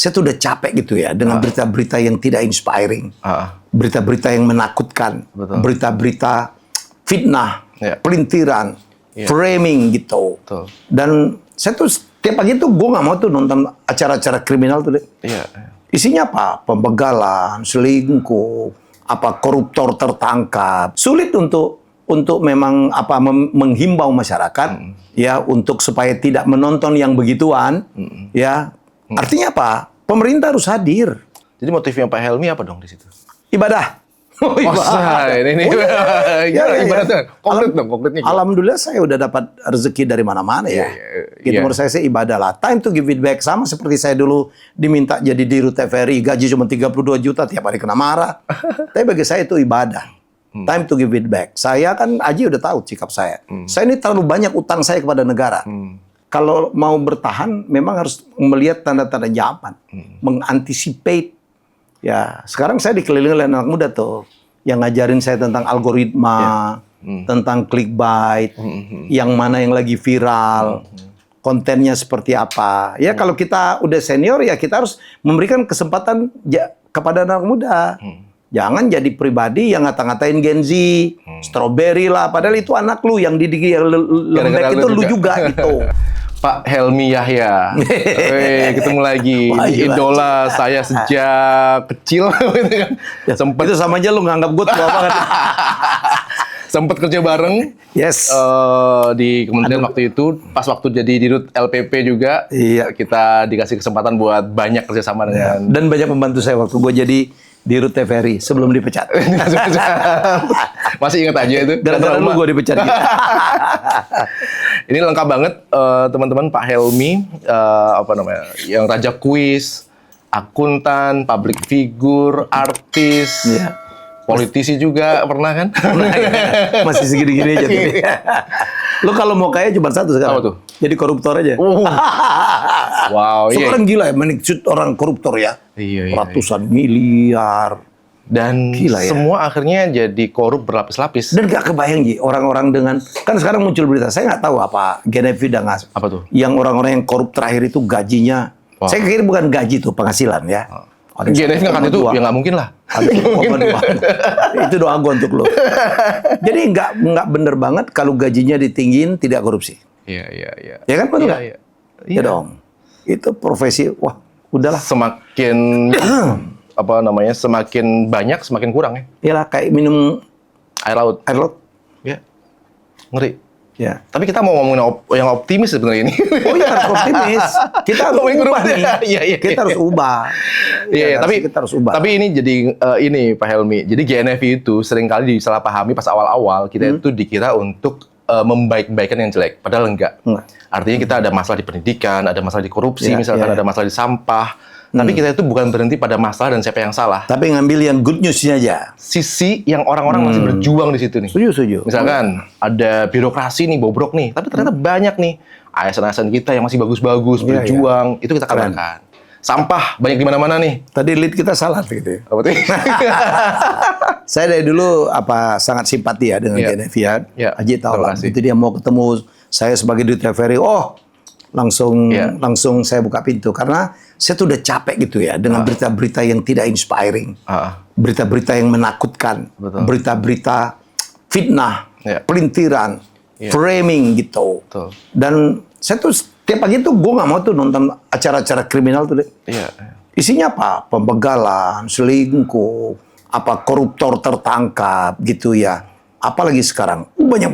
saya tuh udah capek gitu ya dengan berita-berita yang tidak inspiring, berita-berita yang menakutkan, berita-berita fitnah, pelintiran, framing gitu. Betul. Dan saya tuh tiap pagi tuh gue nggak mau tuh nonton acara-acara kriminal tuh deh. Isinya apa? Pembegalan, selingkuh, apa koruptor tertangkap. Sulit untuk memang apa menghimbau masyarakat ya untuk supaya tidak menonton yang begituan ya. Artinya apa? Pemerintah harus hadir. Jadi motifnya Pak Helmy apa dong di situ? Ibadah. Ibadah. Konkret dong, konkretnya. Alhamdulillah saya udah dapat rezeki dari mana-mana ya. Gitu menurut saya sih ibadah lah. Time to give it back. Sama seperti saya dulu diminta jadi dirut TVRI, gaji cuma 32 juta, tiap hari kena marah. Tapi bagi saya itu ibadah. Time to give it back. Saya kan, Aji udah tahu sikap saya. Saya ini terlalu banyak utang saya kepada negara. Kalau mau bertahan, memang harus melihat tanda-tanda zaman, mengantisipate. Ya, sekarang saya dikelilingi oleh anak muda tuh, yang ngajarin saya tentang algoritma, tentang clickbait, yang mana yang lagi viral, kontennya seperti apa. Ya, kalau kita udah senior ya kita harus memberikan kesempatan kepada anak muda. Jangan jadi pribadi yang ngata-ngatain Gen Z, strawberry lah, padahal itu anak lu yang didik lembek itu lu juga gitu. Pak Helmy Yahya, ketemu lagi. Idola saya sejak kecil. Itu sama aja lu nganggap gue tua banget. Sempat kerja bareng di kementerian waktu itu, pas waktu jadi dirut LPP juga. Kita dikasih kesempatan buat banyak kerjasama dengan... Dan banyak membantu saya waktu gue jadi dirut TVRI sebelum dipecat. Masih ingat aja itu? Gara-gara lu gue dipecat gitu. Ini lengkap banget teman-teman. Pak Helmy yang raja kuis, akuntan, public figure, artis, politisi juga pernah kan? Masih segini-gini aja tuh. Lu kalau mau kaya cuma satu sekarang. Apa tuh? Jadi koruptor aja. Wow, sekarang gila ya menikcut orang koruptor ya. Ratusan miliar. Dan gila, semua akhirnya jadi korup berlapis-lapis. Dan gak kebayang Ji, orang-orang dengan... Kan sekarang muncul berita, saya nggak tahu apa Genevieve dan apa tuh? Yang orang-orang yang korup terakhir itu gajinya... Saya kira bukan gaji tuh, penghasilan ya. Genevieve kan itu, ya nggak mungkin lah. Itu doa gue untuk lo. Jadi nggak bener banget kalau gajinya ditinggiin tidak korupsi. Iya. Ya kan, betul nggak? Iya dong. Itu profesi, wah udahlah. Semakin... semakin banyak, semakin kurang ya? Iyalah, kayak minum air laut. Air laut. Ya, ngeri. Ya. Tapi kita mau ngomongin yang optimis sebenarnya ini. Oh iya, harus optimis. Kita harus ubah nih. Kita harus ubah. Iya, tapi kita harus ubah. Tapi ini jadi ini Pak Helmy. Jadi GNFV itu seringkali disalahpahami pas awal-awal. Kita itu dikira untuk membaik-baikan yang jelek, padahal enggak. Artinya kita ada masalah di pendidikan, ada masalah di korupsi, misalkan ada masalah di sampah. Tapi kita itu bukan berhenti pada masalah dan siapa yang salah. Tapi ngambil yang good news-nya aja. Sisi yang orang-orang masih berjuang di situ nih. Setuju. Misalkan ada birokrasi nih, bobrok nih. Tapi ternyata banyak nih ASN-ASN kita yang masih bagus-bagus, berjuang. Itu kita kabarkan. Sampah banyak di mana-mana nih. Tadi lead kita salah gitu. Apa tuh? Saya dari dulu sangat simpati ya dengan Genevieve. Aji tahu lah. Itu dia mau ketemu saya sebagai Dirut TVRI. Langsung saya buka pintu karena saya tuh udah capek gitu ya dengan berita-berita yang tidak inspiring, berita-berita yang menakutkan, berita-berita fitnah, pelintiran, framing gitu. Dan saya tuh tiap pagi tuh gue nggak mau tuh nonton acara-acara kriminal tuh deh. Isinya apa? Pembegalan, selingkuh, apa koruptor tertangkap gitu ya. Apalagi sekarang banyak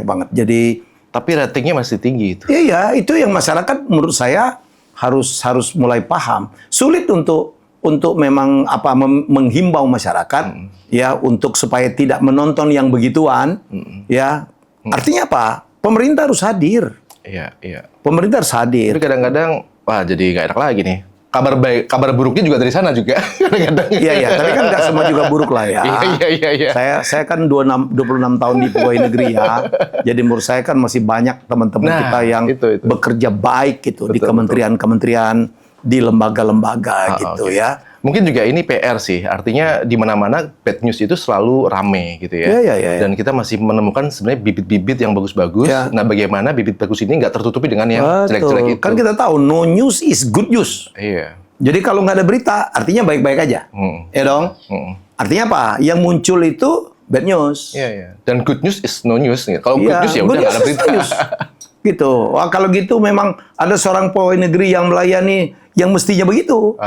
banget. Jadi tapi ratingnya masih tinggi itu. Iya, itu yang masyarakat menurut saya harus mulai paham. Sulit untuk memang menghimbau masyarakat ya untuk supaya tidak menonton yang begituan ya. Artinya apa? Pemerintah harus hadir. Iya. Pemerintah harus hadir. Tapi kadang-kadang jadi nggak enak lagi nih. Kabar buruknya juga dari sana juga. Iya, tapi kan nggak semua juga buruk lah ya. Iya. Saya kan 26 tahun di pegawai negeri ya. Jadi menurut saya kan masih banyak teman-teman kita yang bekerja baik gitu di kementerian-kementerian, di lembaga-lembaga gitu ya. Mungkin juga ini PR sih, artinya di mana-mana bad news itu selalu rame gitu ya. Iya. Dan kita masih menemukan sebenarnya bibit-bibit yang bagus-bagus. Nah, bagaimana bibit bagus ini nggak tertutupi dengan yang jelek-jelek itu? Kan kita tahu no news is good news. Iya. Jadi kalau nggak ada berita, artinya baik-baik aja. Ya dong? Artinya apa? Yang muncul itu bad news. Iya, iya. Dan good news is no news. Kalau good Iya, news ya good udah nggak ada news is berita. no news. Gitu. Wah, kalau gitu memang ada seorang pegawai negeri yang melayani yang mestinya begitu.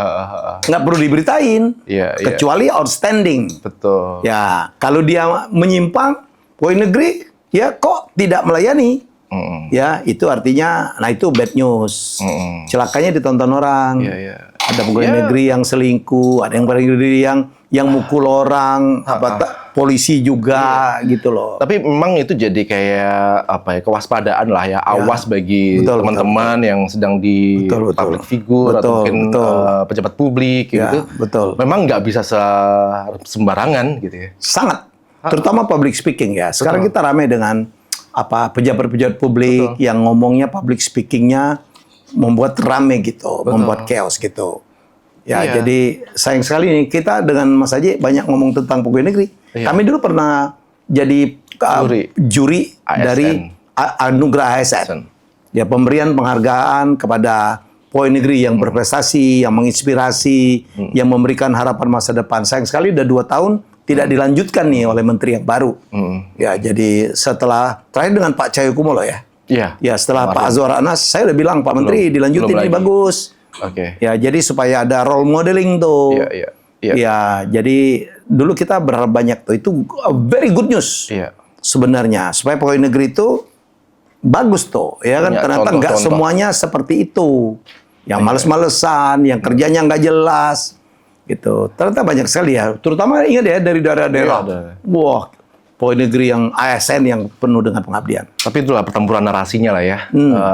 Nggak perlu diberitain. Iya, iya. Kecuali outstanding. Betul. Ya, kalau dia menyimpang, pegawai negeri, ya kok tidak melayani? Ya, itu artinya, nah itu bad news. Celakanya ditonton orang. Iya, iya. Ada pegawai negeri yang selingkuh, ada yang pegawai negeri yang mukul orang, polisi juga gitu loh. Tapi memang itu jadi kayak apa ya, kewaspadaan lah ya, awas bagi Betul, teman-teman yang sedang di Betul, betul. public figure atau mungkin pejabat publik Ya, gitu. betul. Memang nggak bisa sembarangan gitu ya. Sangat, terutama public speaking ya. Sekarang kita ramai dengan pejabat-pejabat publik yang ngomongnya public speakingnya membuat rame gitu, membuat chaos gitu. Ya, Iya. jadi sayang sekali nih kita dengan Mas Haji banyak ngomong tentang pegawai negeri. Iya. Kami dulu pernah jadi juri ASN. dari Anugerah ASN. Ya, pemberian penghargaan kepada pegawai negeri yang berprestasi, yang menginspirasi, yang memberikan harapan masa depan. Sayang sekali udah 2 tahun tidak dilanjutkan nih oleh menteri yang baru. Ya, jadi setelah terakhir dengan Pak Cahyokumolo ya. Iya. Ya, setelah Pak Azwar Anas, saya udah bilang Pak Menteri dilanjutin belum ini lagi. bagus. Oke. Ya, jadi supaya ada role modeling tuh. Iya, iya. Iya. Ya, jadi dulu kita berharap banyak tuh. Itu very good news. Iya. Sebenarnya supaya pegawai negeri itu bagus tuh, ya kan? Punya Ternyata nggak contoh-contoh. semuanya seperti itu. Yang males-malesan, yang kerjanya nggak jelas, gitu. Ternyata banyak sekali ya. Terutama ingat ya dari daerah-daerah. Iya, ada. Wah, pegawai negeri yang ASN yang penuh dengan pengabdian. Tapi itulah pertempuran narasinya lah ya.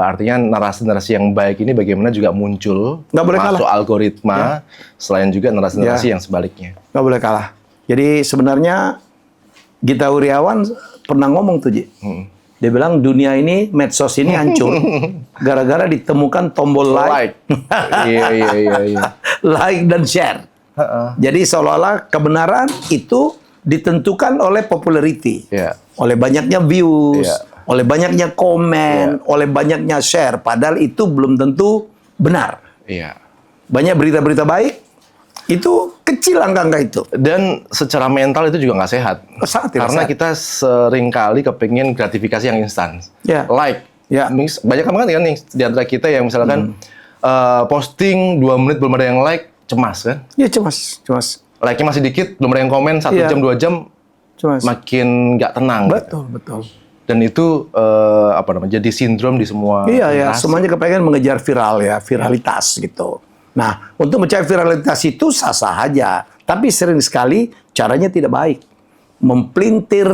Artinya narasi-narasi yang baik ini bagaimana juga muncul Nggak boleh masuk kalah. algoritma, selain juga narasi-narasi yang sebaliknya. Nggak boleh kalah. Jadi sebenarnya Gita Wirjawan pernah ngomong tuh, Ji. Dia bilang dunia ini, medsos ini hancur gara-gara ditemukan tombol like, Iya, iya, iya, iya. like dan share. Jadi seolah-olah kebenaran itu ditentukan oleh popularity, Iya. oleh banyaknya views, Iya. oleh banyaknya komen, oleh banyaknya share. Padahal itu belum tentu benar. Iya. Banyak berita-berita baik, itu kecil angka-angka itu. Dan secara mental itu juga nggak sehat. Sangat tidak Karena sehat. kita seringkali kepingin gratifikasi yang instan. Ya. Like. Ya. Banyak banget kan nih di antara kita yang misalkan posting 2 menit belum ada yang like, cemas kan? Ya cemas. Like-nya masih dikit, belum ada yang komen, 1 Iya. jam, 2 jam, Cemas. makin nggak tenang. Betul. Dan itu jadi sindrom di semua Iya, generasi. semuanya kepengen mengejar viral ya, viralitas gitu. Nah, untuk mencari viralitas itu sah-sah aja, tapi sering sekali caranya tidak baik. Mempelintir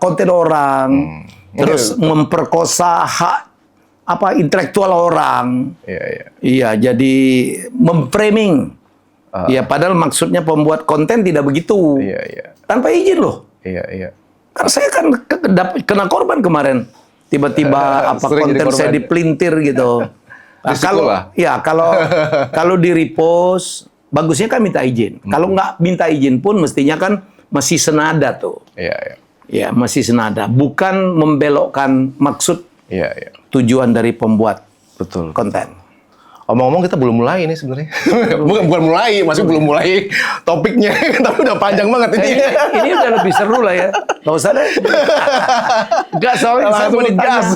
konten orang, terus memperkosa hak intelektual orang. Iya. Iya, jadi memframing. Ya, padahal maksudnya pembuat konten tidak begitu. Iya. Tanpa izin loh. Iya. Karena saya kan kena korban kemarin. Tiba-tiba Sering jadi konten saya korban. dipelintir gitu. Nah, Risiko lah. kalau di repost bagusnya kan minta izin. Kalau nggak minta izin pun mestinya kan masih senada tuh. Iya. Ya, masih senada. Bukan membelokkan maksud Iya. tujuan dari pembuat Betul. konten. Omong-omong kita belum mulai ini sebenarnya. bukan mulai, masih belum mulai topiknya, tapi udah panjang banget ini. Ini udah lebih seru lah ya. Nggak usah deh. Nggak, soalnya saya Langsung mau ditanya. gas.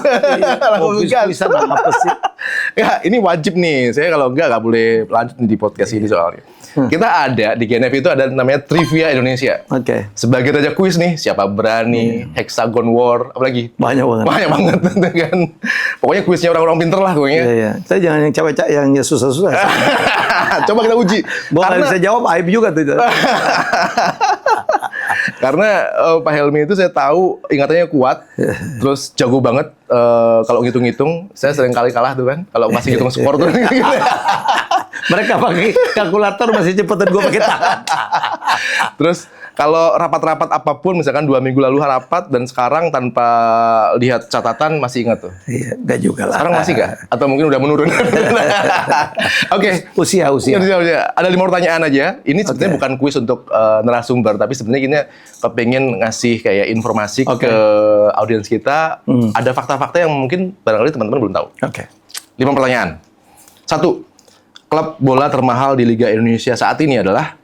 Langsung gas. Bisa apa sih? Ya, ini wajib nih. Saya kalau nggak boleh lanjut di podcast ini soalnya. Kita ada di GNF itu ada namanya Trivia Indonesia. Oke. Sebagai raja kuis nih, siapa berani, Hexagon War, apalagi Banyak banget. banyak banget kan. Pokoknya kuisnya orang-orang pinter lah pokoknya. Iya. Saya jangan yang capek-capek, yang susah-susah. Coba kita uji. Gua nggak bisa jawab, aib juga tuh. Karena Pak Helmi itu saya tahu ingatannya kuat, terus jago banget kalau ngitung-ngitung. Saya sering kali kalah tuh kan, kalau masih hitung skor tuh. Mereka pakai kalkulator masih cepetan gue pakai tangan. Terus kalau rapat-rapat apapun, misalkan 2 minggu lalu rapat dan sekarang tanpa lihat catatan masih ingat tuh. Iya, enggak juga lah. Sekarang masih nggak? Atau mungkin udah menurun? Oke. Usia. Ada 5 pertanyaan aja. Ini sebenarnya bukan kuis untuk narasumber, tapi sebenarnya kita kepengen ngasih kayak informasi ke audiens kita. Ada fakta-fakta yang mungkin barangkali teman-teman belum tahu. Oke. 5 pertanyaan. 1. klub bola termahal di Liga Indonesia saat ini adalah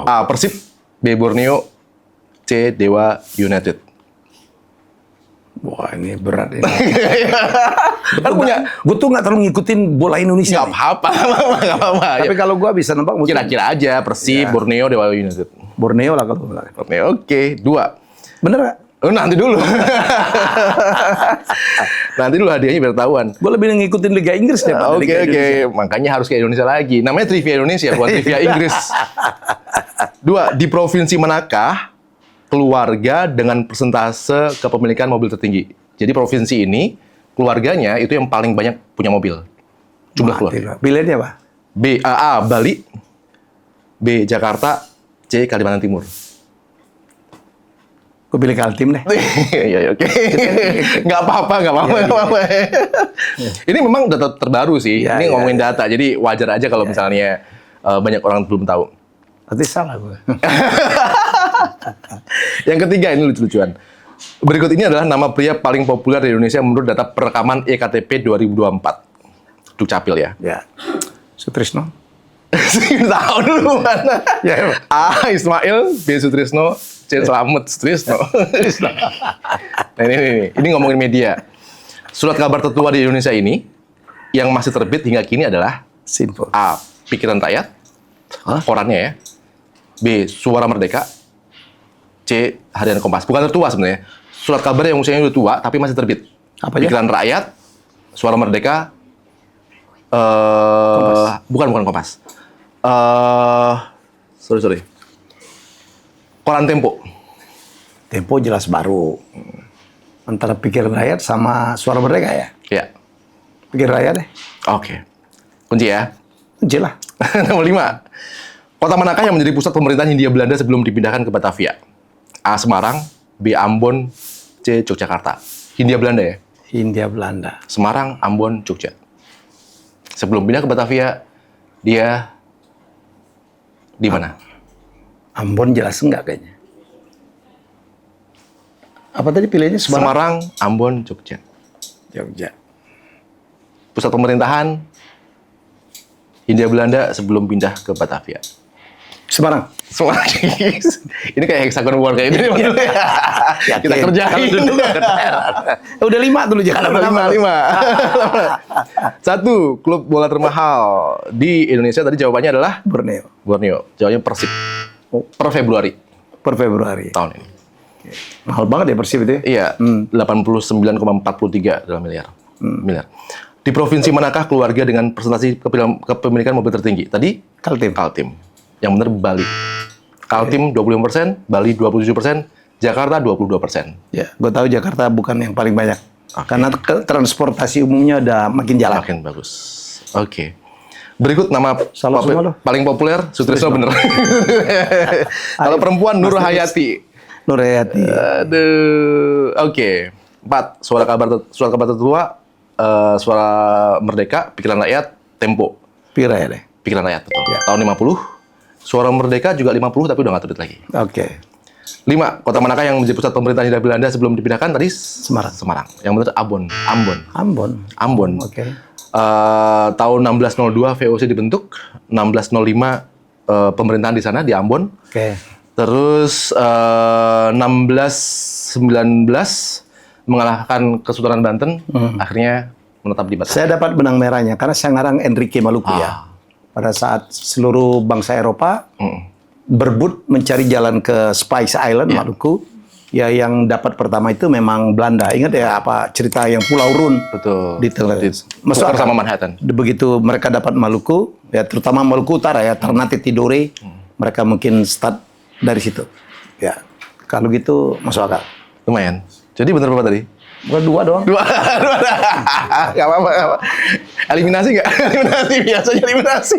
A. Persib, B. Borneo, C. Dewa United. Wah, ini berat ini. Kan punya Gue tuh nggak terlalu ngikutin bola Indonesia. nggak apa-apa, nggak apa-apa. Tapi kalau gue bisa nebak mungkin Kira-kira aja Persib, Borneo, Dewa United. Borneo lah kalau bola. Borneo, oke. 2. Bener nggak? Oh, nanti dulu. Nanti dulu hadiahnya biar tahuan. Gue lebih ngikutin Liga Inggris daripada Oke, Liga oke. Indonesia. Makanya harus ke Indonesia lagi. Namanya trivia Indonesia, bukan trivia Inggris. 2. Di provinsi manakah keluarga dengan persentase kepemilikan mobil tertinggi? Jadi provinsi ini, keluarganya itu yang paling banyak punya mobil. Jumlah keluarga. Pilihannya apa? B. A. Bali. B. Jakarta. C. Kalimantan Timur. Gue pilih Kaltim deh. Iya, oke. Nggak apa-apa. Ini memang data terbaru sih. Iya, Ini iya, ngomongin data, jadi wajar aja kalau misalnya banyak orang belum tahu. Berarti salah gue. Yang ketiga, ini lucu-lucuan. Berikut ini adalah nama pria paling populer di Indonesia menurut data perekaman EKTP 2024. Dukcapil ya. Ya. Sutrisno. Tahu dulu mana? Ya, A. Ismail, B. Sutrisno, C. Slamet Sutrisno. Nah, ini ngomongin media. Surat kabar tertua di Indonesia ini yang masih terbit hingga kini adalah Sinfo. A. Pikiran Rakyat, korannya ya. B. Suara Merdeka, C. Harian Kompas. Bukan tertua sebenarnya. Surat kabar yang usianya udah tua tapi masih terbit. Apa aja? Pikiran Rakyat, Suara Merdeka, bukan Kompas. Sorry. Koran Tempo. Tempo jelas baru. Antara Pikiran Rakyat sama Suara Merdeka ya? Ya. Pikiran Rakyat deh. Oke. Kunci ya. Kunci lah. Nomor 5. Kota manakah yang menjadi pusat pemerintahan Hindia Belanda sebelum dipindahkan ke Batavia? A. Semarang, B. Ambon, C. Yogyakarta. Hindia Belanda ya? Hindia Belanda. Semarang, Ambon, Jogja. Sebelum pindah ke Batavia, dia di mana? Ambon jelas enggak kayaknya. Apa tadi pilihannya? Semarang, Ambon, Jogja. Jogja. Pusat pemerintahan Hindia Belanda sebelum pindah ke Batavia. Semarang. Semarang. Ini kayak hexagon war kayak ini. Kita kerjain. Udah 5 dulu jangan Lima. 1. Klub bola termahal di Indonesia tadi jawabannya adalah Borneo. Borneo. Jawabannya Persib. Per Februari Per Februari. tahun ini. Mahal banget ya Persib itu ya? Iya, 89,43 dalam miliar. Di provinsi manakah keluarga dengan presentasi kepemilikan mobil tertinggi? Tadi Kaltim. Yang benar Bali. Kaltim 25%, Bali 27%, Jakarta 22%. Ya, gue tahu Jakarta bukan yang paling banyak. Karena transportasi umumnya udah makin jalan. Makin bagus. Oke. Berikut nama Salah semua lo. paling populer, Sutrisno bener. Kalau perempuan Nur Hayati. Nur Hayati. Aduh. Oke. 4. Surat kabar tertua, Suara Merdeka, Pikiran Rakyat, Tempo. Pira ya deh. Pikiran Rakyat, betul. Ya. Tahun 50. Suara Merdeka juga 50 tapi udah nggak terbit lagi. Oke. 5. Kota manakah yang menjadi pusat pemerintahan Hindia Belanda sebelum dipindahkan? Tadi Semarang. Yang benar Ambon. Oke. Tahun 1602 VOC dibentuk, 1605 pemerintahan di sana di Ambon. Oke. Terus 1619 mengalahkan Kesultanan Banten, akhirnya menetap di Batavia. Saya dapat benang merahnya karena saya ngarang Enrique Maluku ya. Pada saat seluruh bangsa Eropa berebut mencari jalan ke Spice Island, Maluku, ya yang dapat pertama itu memang Belanda. Ingat ya apa cerita yang Pulau Run? Betul. Di Tengah. Masuk sama Manhattan. Begitu mereka dapat Maluku, ya terutama Maluku Utara ya, Ternate Tidore, mereka mungkin start dari situ. Ya, kalau gitu masuk akal. Lumayan. Jadi bener berapa tadi? Bukan 2 doang. 2. Gak apa-apa. Eliminasi nggak? Eliminasi, biasanya eliminasi.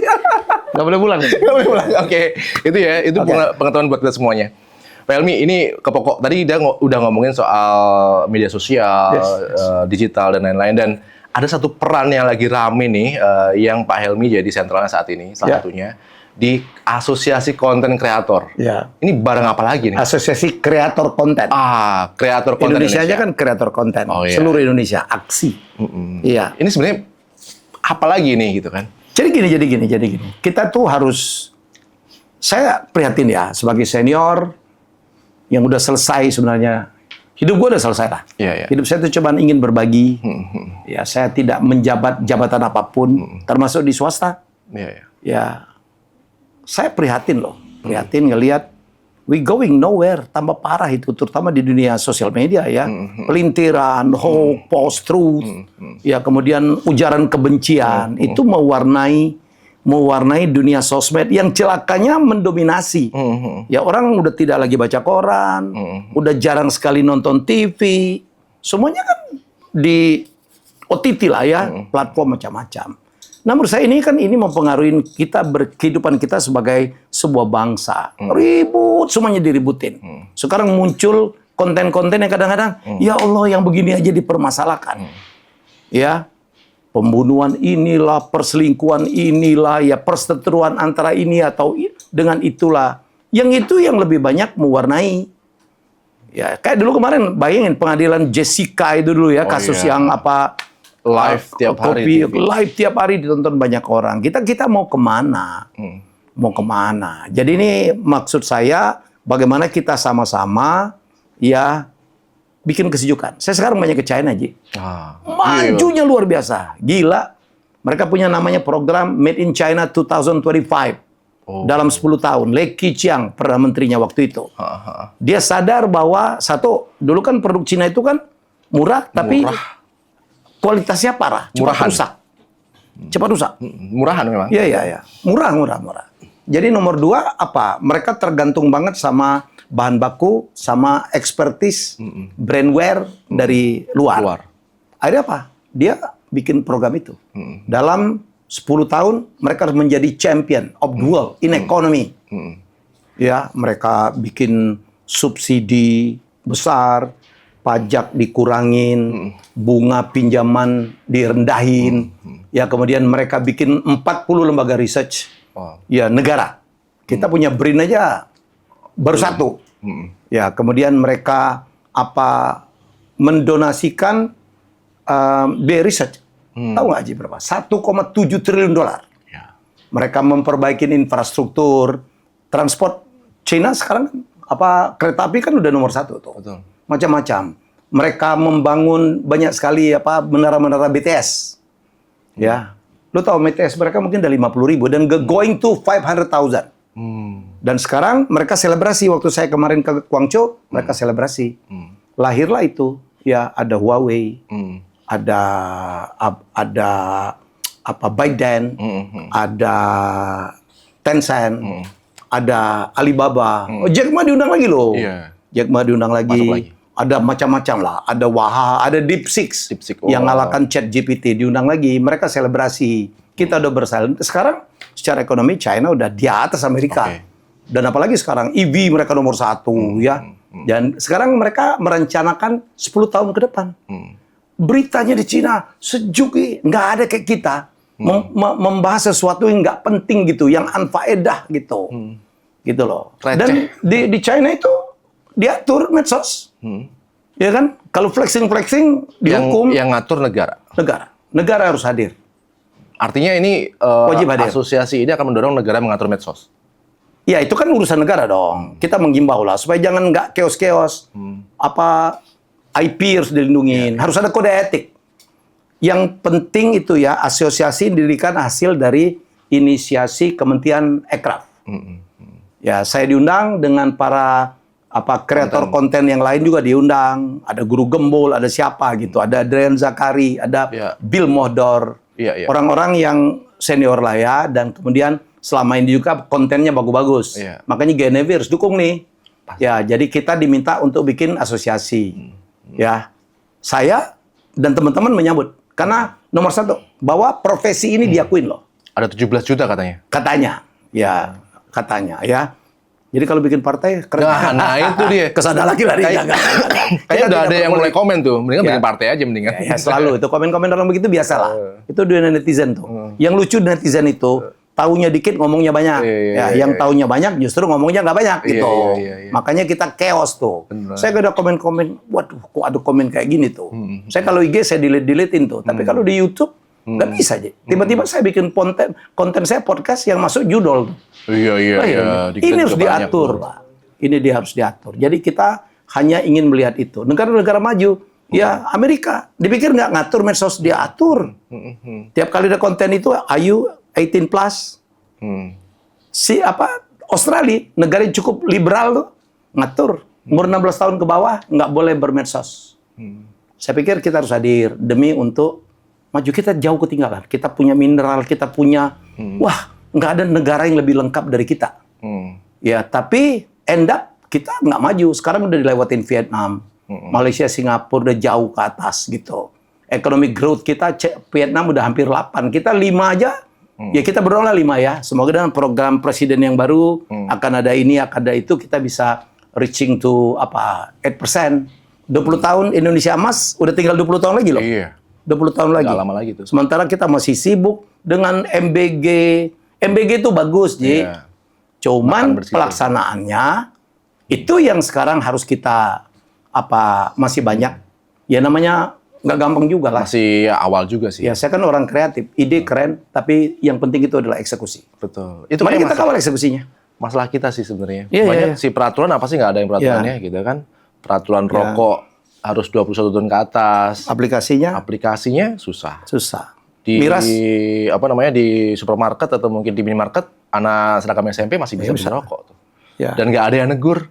Nggak boleh pulang. Nggak boleh pulang. Oke. Itu ya, itu pengetahuan buat kita semuanya. Pak Helmi, ini ke pokok. Tadi dia udah ngomongin soal media sosial, digital, dan lain-lain. Dan ada satu peran yang lagi rame nih, yang Pak Helmi jadi sentralnya saat ini, salah satunya, di Asosiasi Konten Kreator. Ya. Ini barang apa lagi nih? Asosiasi Kreator Konten. Kreator Konten Indonesia aja kan kreator konten. Oh, iya. Seluruh Indonesia, aksi. Iya. Ini sebenarnya apa lagi nih gitu kan? Jadi gini. Kita tuh harus, saya prihatin ya, sebagai senior yang udah selesai sebenarnya. Hidup gue udah selesai lah. Iya. Hidup saya tuh cuma ingin berbagi. Ya, saya tidak menjabat jabatan apapun, termasuk di swasta. Iya. Ya, saya prihatin loh. Prihatin ngelihat we going nowhere, tambah parah itu, terutama di dunia sosial media ya. Pelintiran, hoax, post truth, ya kemudian ujaran kebencian, itu mewarnai dunia sosmed yang celakanya mendominasi. Ya orang udah tidak lagi baca koran, udah jarang sekali nonton TV, semuanya kan di OTT lah ya, platform macam-macam. Nah menurut saya ini mempengaruhi kehidupan kita sebagai sebuah bangsa. Ribut, semuanya diributin. Sekarang muncul konten-konten yang kadang-kadang, ya Allah yang begini aja dipermasalahkan. Ya, pembunuhan inilah, perselingkuhan inilah, ya perseteruan antara ini atau dengan itulah. Yang itu yang lebih banyak mewarnai. Ya, kayak dulu kemarin, bayangin pengadilan Jessica itu dulu ya, kasus yang live tiap hari. Live tiap hari ditonton banyak orang. Kita mau kemana? Mau kemana? Jadi ini maksud saya bagaimana kita sama-sama ya bikin kesejukan. Saya sekarang banyak ke China, Ji. Majunya luar biasa. Gila. Mereka punya namanya program Made in China 2025. Dalam 10 tahun. Li Keqiang, Perdana Menterinya waktu itu. Dia sadar bahwa dulu kan produk Cina itu kan murah, tapi kualitasnya parah, cepat rusak. Murahan memang. Iya. Murah. Jadi nomor 2 apa? Mereka tergantung banget sama bahan baku, sama expertise, brandware dari luar. Akhirnya apa? Dia bikin program itu. Dalam 10 tahun mereka menjadi champion of the world in economy. Ya, mereka bikin subsidi besar, pajak dikurangin, bunga pinjaman direndahin, ya kemudian mereka bikin 40 lembaga research, ya negara. Kita punya BRIN aja baru 1, ya kemudian mereka mendonasikan biaya research, tahu nggak Ji berapa? 1,7 triliun dolar. Mereka memperbaiki infrastruktur, transport. China sekarang kereta api kan udah nomor 1 tuh. Betul. Macam-macam. Mereka membangun banyak sekali menara-menara BTS. Ya. Lu tahu BTS mereka mungkin udah 50.000 dan going to 500,000. Dan sekarang mereka selebrasi waktu saya kemarin ke Guangzhou, mereka selebrasi. Lahirlah itu. Ya, ada Huawei, ada ByteDance, ada Tencent, ada Alibaba. Jack Ma diundang lagi loh. Jack Ma diundang lagi. Ada macam-macam lah. Ada Waha, ada DeepSeek yang ngalahkan ChatGPT diundang lagi. Mereka selebrasi. Kita udah bersaing. Sekarang secara ekonomi China udah di atas Amerika. Dan apalagi sekarang EV mereka nomor 1 ya. Dan sekarang mereka merencanakan 10 tahun ke depan. Beritanya di Cina sejuk, nggak ada kayak kita. Membahas sesuatu yang nggak penting gitu, yang anfaedah gitu. Gitu loh. Dan di China itu diatur medsos. Ya kan? Kalau flexing dihukum. Yang ngatur negara. Negara harus hadir. Artinya ini wajib hadir. Asosiasi ini akan mendorong negara mengatur medsos. Ya itu kan urusan negara dong. Kita menghimbau lah supaya jangan nggak keos-keos. IP harus dilindungin. Harus ada kode etik. Yang penting itu ya asosiasi didirikan hasil dari inisiasi Kementerian Ekraf. Ya saya diundang dengan para kreator konten yang lain juga diundang. Ada Guru Gembul, ada siapa gitu. Ada Adrian Zakari, ada Bill Mohdor. Orang-orang yang senior lah ya. Dan kemudian selama ini juga kontennya bagus-bagus. Makanya GNV harus dukung nih. Ya, jadi kita diminta untuk bikin asosiasi. Ya, saya dan teman-teman menyambut. Karena nomor 1, bahwa profesi ini diakuin loh. Ada 17 juta katanya. Katanya. Jadi kalau bikin partai keren. Nah itu dia. Kesana lagi lari. Kayaknya udah ada yang mulai komen tuh. Mendingan bikin partai aja mendingan. Ya, selalu itu komen-komen orang begitu biasa lah. Itu dunia netizen tuh. Yang lucu netizen itu taunya dikit ngomongnya banyak. Yang taunya banyak justru ngomongnya nggak banyak gitu. Makanya kita chaos tuh. Saya ada komen-komen, waduh kok ada komen kayak gini tuh. Saya kalau IG saya delete-deletein tuh. Tapi kalau di YouTube Nggak bisa, Ji. Tiba-tiba saya bikin konten saya podcast yang masuk judul. Iya. Di kita Ini harus juga banyak diatur, tuh. Pak. Ini dia harus diatur. Jadi kita hanya ingin melihat itu. Negara-negara maju, ya Amerika, dipikir nggak ngatur medsos, dia atur. Tiap kali ada konten itu, ayu 18 plus. Australia, negara yang cukup liberal tuh, ngatur. Umur 16 tahun ke bawah, nggak boleh bermedsos. Saya pikir kita harus hadir demi untuk maju. Kita jauh ketinggalan. Kita punya mineral, kita punya, wah, nggak ada negara yang lebih lengkap dari kita. Ya, tapi end up kita nggak maju. Sekarang udah dilewatin Vietnam, Malaysia, Singapura udah jauh ke atas gitu. Economic growth kita, Vietnam udah hampir 8. Kita 5 aja. Ya kita berdoa 5 ya. Semoga dengan program presiden yang baru akan ada ini, akan ada itu, kita bisa reaching to 8%. 20 tahun Indonesia emas, udah tinggal 20 tahun lagi loh. Iya. 20 tahun lagi. Nggak lama lagi tuh. Sementara kita masih sibuk dengan MBG. MBG itu bagus, Ji. Iya. Cuman Makan bersih. pelaksanaannya itu yang sekarang harus kita masih banyak. Ya namanya nggak gampang juga lah. Masih awal juga sih. Ya saya kan orang kreatif, ide keren, tapi yang penting itu adalah eksekusi. Betul. Itu Mari kayak kita kawal eksekusinya. masalah kita sih sebenarnya. Iya, Banyak iya. sih peraturan apa sih nggak ada yang peraturannya gitu kan. Peraturan rokok harus 21 tahun ke atas. Aplikasinya susah. Di Miras di supermarket atau mungkin di minimarket, anak seragam SMP masih bisa rokok tuh. Ya. Dan nggak ada yang negur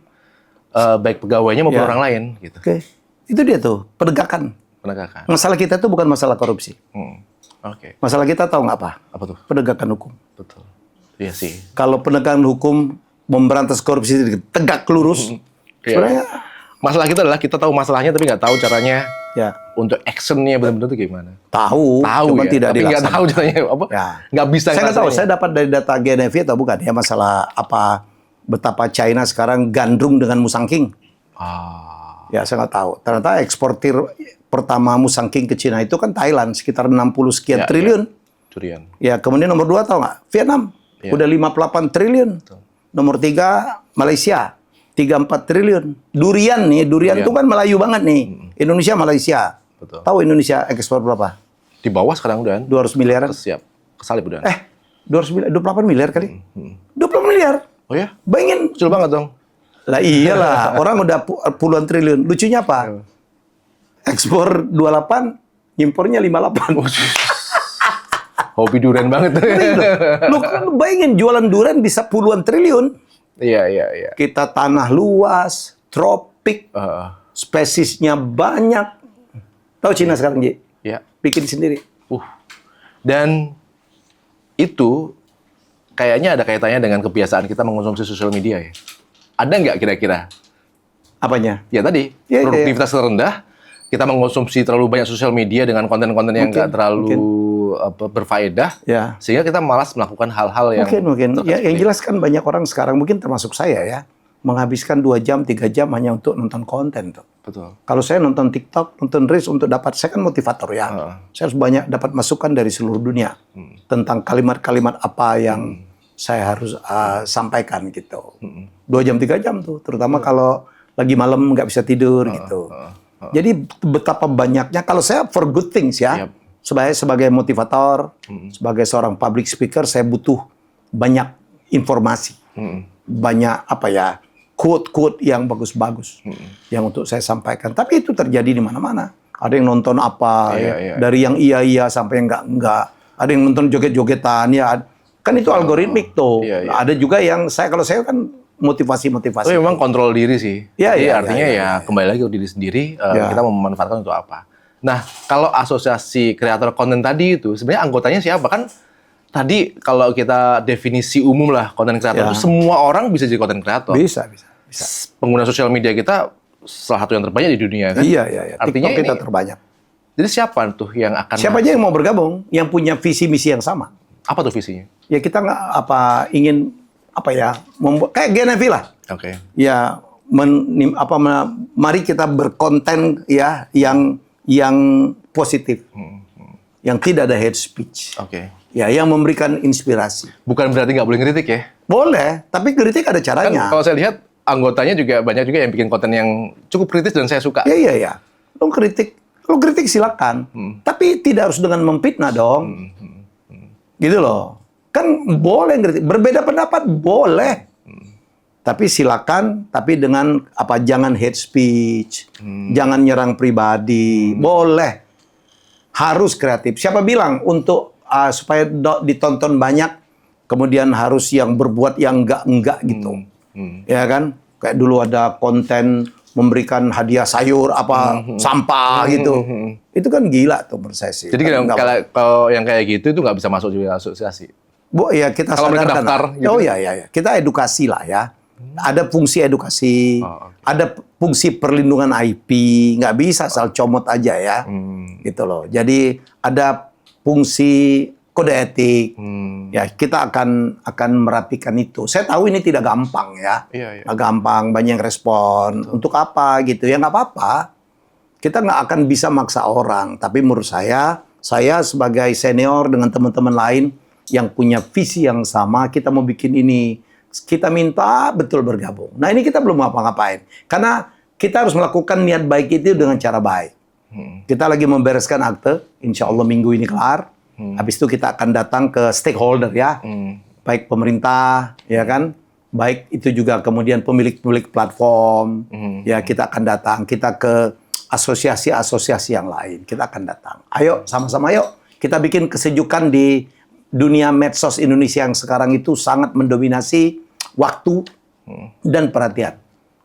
baik pegawainya maupun orang lain gitu. Oke. Itu dia tuh, penegakan. Penegakan. Masalah kita itu bukan masalah korupsi. Oke. Masalah kita tahu nggak apa? Apa tuh? Penegakan hukum. Betul. Iya sih. Kalau penegakan hukum memberantas korupsi tegak lurus, sebenarnya masalah kita adalah kita tahu masalahnya tapi nggak tahu caranya ya untuk actionnya benar-benar itu gimana. tahu Tahu cuma ya, tidak tapi nggak dilaksanakan. tahu caranya apa. Ya. Nggak bisa. Saya nggak tahu. ngelaksanainnya. Saya dapat dari data GNFV atau bukan ya masalah betapa China sekarang gandrung dengan Musang King. Ya saya nggak tahu. Ternyata eksportir pertama Musang King ke Cina itu kan Thailand sekitar 60 sekian triliun. Curian. Ya kemudian nomor 2 tahu nggak? Vietnam udah 58 triliun. Nomor 3 Malaysia 34 triliun. Durian tuh kan Melayu banget nih. Indonesia, Malaysia. Betul. Tahu Indonesia ekspor berapa? Di bawah sekarang udah 200 miliaran. siap kesalip udah. 200 miliar, 28 miliar kali. 20 miliar. Oh ya? Bayangin. Kecil banget dong. Lah iyalah, orang udah puluhan triliun. Lucunya apa? Ekspor 28, impornya 58. Hobi durian banget. Lu bayangin jualan durian bisa puluhan triliun. Iya. Kita tanah luas, tropik, spesiesnya banyak. Tahu Cina sekarang, Ji? Ya. Bikin sendiri. Dan itu kayaknya ada kaitannya dengan kebiasaan kita mengkonsumsi sosial media ya. Ada nggak kira-kira? Apanya? Ya tadi, Ya, produktivitas rendah, kita mengkonsumsi terlalu banyak sosial media dengan konten-konten yang nggak terlalu berfaedah, Ya. sehingga kita malas melakukan hal-hal yang Mungkin. Ya, yang jelas kan banyak orang sekarang, mungkin termasuk saya ya, menghabiskan 2 jam, 3 jam hanya untuk nonton konten tuh. Betul. Kalau saya nonton TikTok, nonton Reels untuk saya kan motivator ya. Saya harus banyak dapat masukan dari seluruh dunia tentang kalimat-kalimat apa yang saya harus sampaikan gitu. 2 jam, 3 jam tuh, terutama kalau lagi malam nggak bisa tidur gitu. Jadi betapa banyaknya, kalau saya for good things ya, sebagai motivator, sebagai seorang public speaker, saya butuh banyak informasi, banyak quote-quote yang bagus-bagus yang untuk saya sampaikan. Tapi itu terjadi di mana-mana. Ada yang nonton dari yang iya sampai yang enggak. Ada yang nonton joget-jogetan ya. Kan itu algoritmik tuh. Ada juga yang kalau saya kan motivasi. Itu memang kontrol diri sih. Jadi artinya kembali lagi ke diri sendiri, kita memanfaatkan untuk apa. Nah, kalau asosiasi kreator konten tadi itu sebenarnya anggotanya siapa? Kan tadi kalau kita definisi umum lah konten kreator itu semua orang bisa jadi konten kreator. Bisa. Pengguna sosial media kita salah satu yang terbanyak di dunia kan? Iya. Artinya TikTok kita terbanyak. Jadi siapa tuh yang akan Siapa aja yang mau bergabung, yang punya visi misi yang sama. Apa tuh visinya? Ya kita nggak ingin membuat kayak GNFV lah. Oke. Ya mari kita berkonten ya yang positif. Yang tidak ada hate speech. Oke. Ya, yang memberikan inspirasi. Bukan berarti nggak boleh ngeritik ya? Boleh, tapi kritik ada Kan caranya. kalau saya lihat anggotanya juga banyak juga yang bikin konten yang cukup kritis dan saya suka. Iya. Lo kritik Kalau kritik silakan, tapi tidak harus dengan memfitnah dong. Gitu loh. Kan boleh kritik, berbeda pendapat boleh. Tapi silakan, tapi dengan jangan hate speech, jangan nyerang pribadi, boleh. Harus kreatif. Siapa bilang untuk supaya ditonton banyak, kemudian harus yang berbuat yang enggak gitu. Ya kan? Kayak dulu ada konten memberikan hadiah sayur sampah gitu. Itu kan gila tuh menurut saya sih. Jadi kalau yang kayak gitu itu nggak bisa masuk juga asosiasi. Ya kita kalau mereka sadarkan. daftar gitu. Oh ya. Kita edukasi lah ya. Ada fungsi edukasi, ada fungsi perlindungan IP, nggak bisa asal comot aja ya. Gitu loh. Jadi ada fungsi kode etik. Ya, kita akan merapikan itu. Saya tahu ini tidak gampang ya. Iya. Nggak gampang, banyak yang respon. Untuk apa gitu? Ya nggak apa-apa. Kita nggak akan bisa maksa orang. Tapi menurut saya sebagai senior dengan teman-teman lain yang punya visi yang sama, kita mau bikin ini. Kita minta betul bergabung. Nah ini kita belum ngapa-ngapain. Karena kita harus melakukan niat baik itu dengan cara baik. Kita lagi membereskan akte. Insya Allah minggu ini kelar. Habis itu kita akan datang ke stakeholder ya, baik pemerintah, ya kan, baik itu juga kemudian pemilik platform, ya kita akan datang, kita ke asosiasi-asosiasi yang lain, kita akan datang. Ayo sama-sama yuk, kita bikin kesejukan di dunia medsos Indonesia yang sekarang itu sangat mendominasi waktu dan perhatian.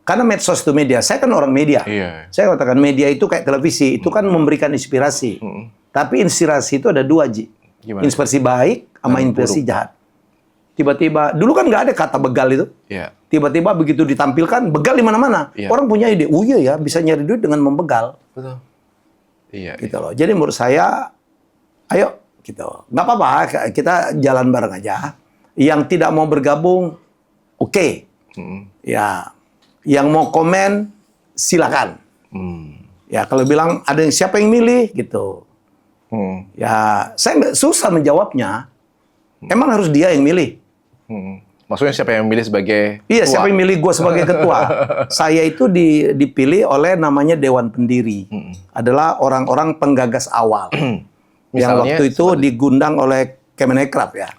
Karena medsos itu media, saya kan orang media. Saya katakan media itu kayak televisi, itu kan memberikan inspirasi. Tapi inspirasi itu ada dua, Ji. Gimana? Inspirasi baik sama inspirasi jahat. Tiba-tiba, dulu kan nggak ada kata begal itu. Tiba-tiba begitu ditampilkan, begal di mana-mana. Orang punya ide, oh iya ya, bisa nyari duit dengan membegal. Betul. Gitu loh. Jadi menurut saya, ayo, gitu. Nggak apa-apa, kita jalan bareng aja. Yang tidak mau bergabung, oke. Ya, yang mau komen, silakan. Ya, kalau bilang ada siapa yang milih, gitu. Ya, saya nggak susah menjawabnya. Emang harus dia yang milih. Maksudnya siapa yang milih sebagai Iya, ketua? siapa yang milih gue sebagai ketua? Saya itu dipilih oleh namanya Dewan Pendiri. Adalah orang-orang penggagas awal. Yang waktu itu digundang oleh Kemenkraf ya.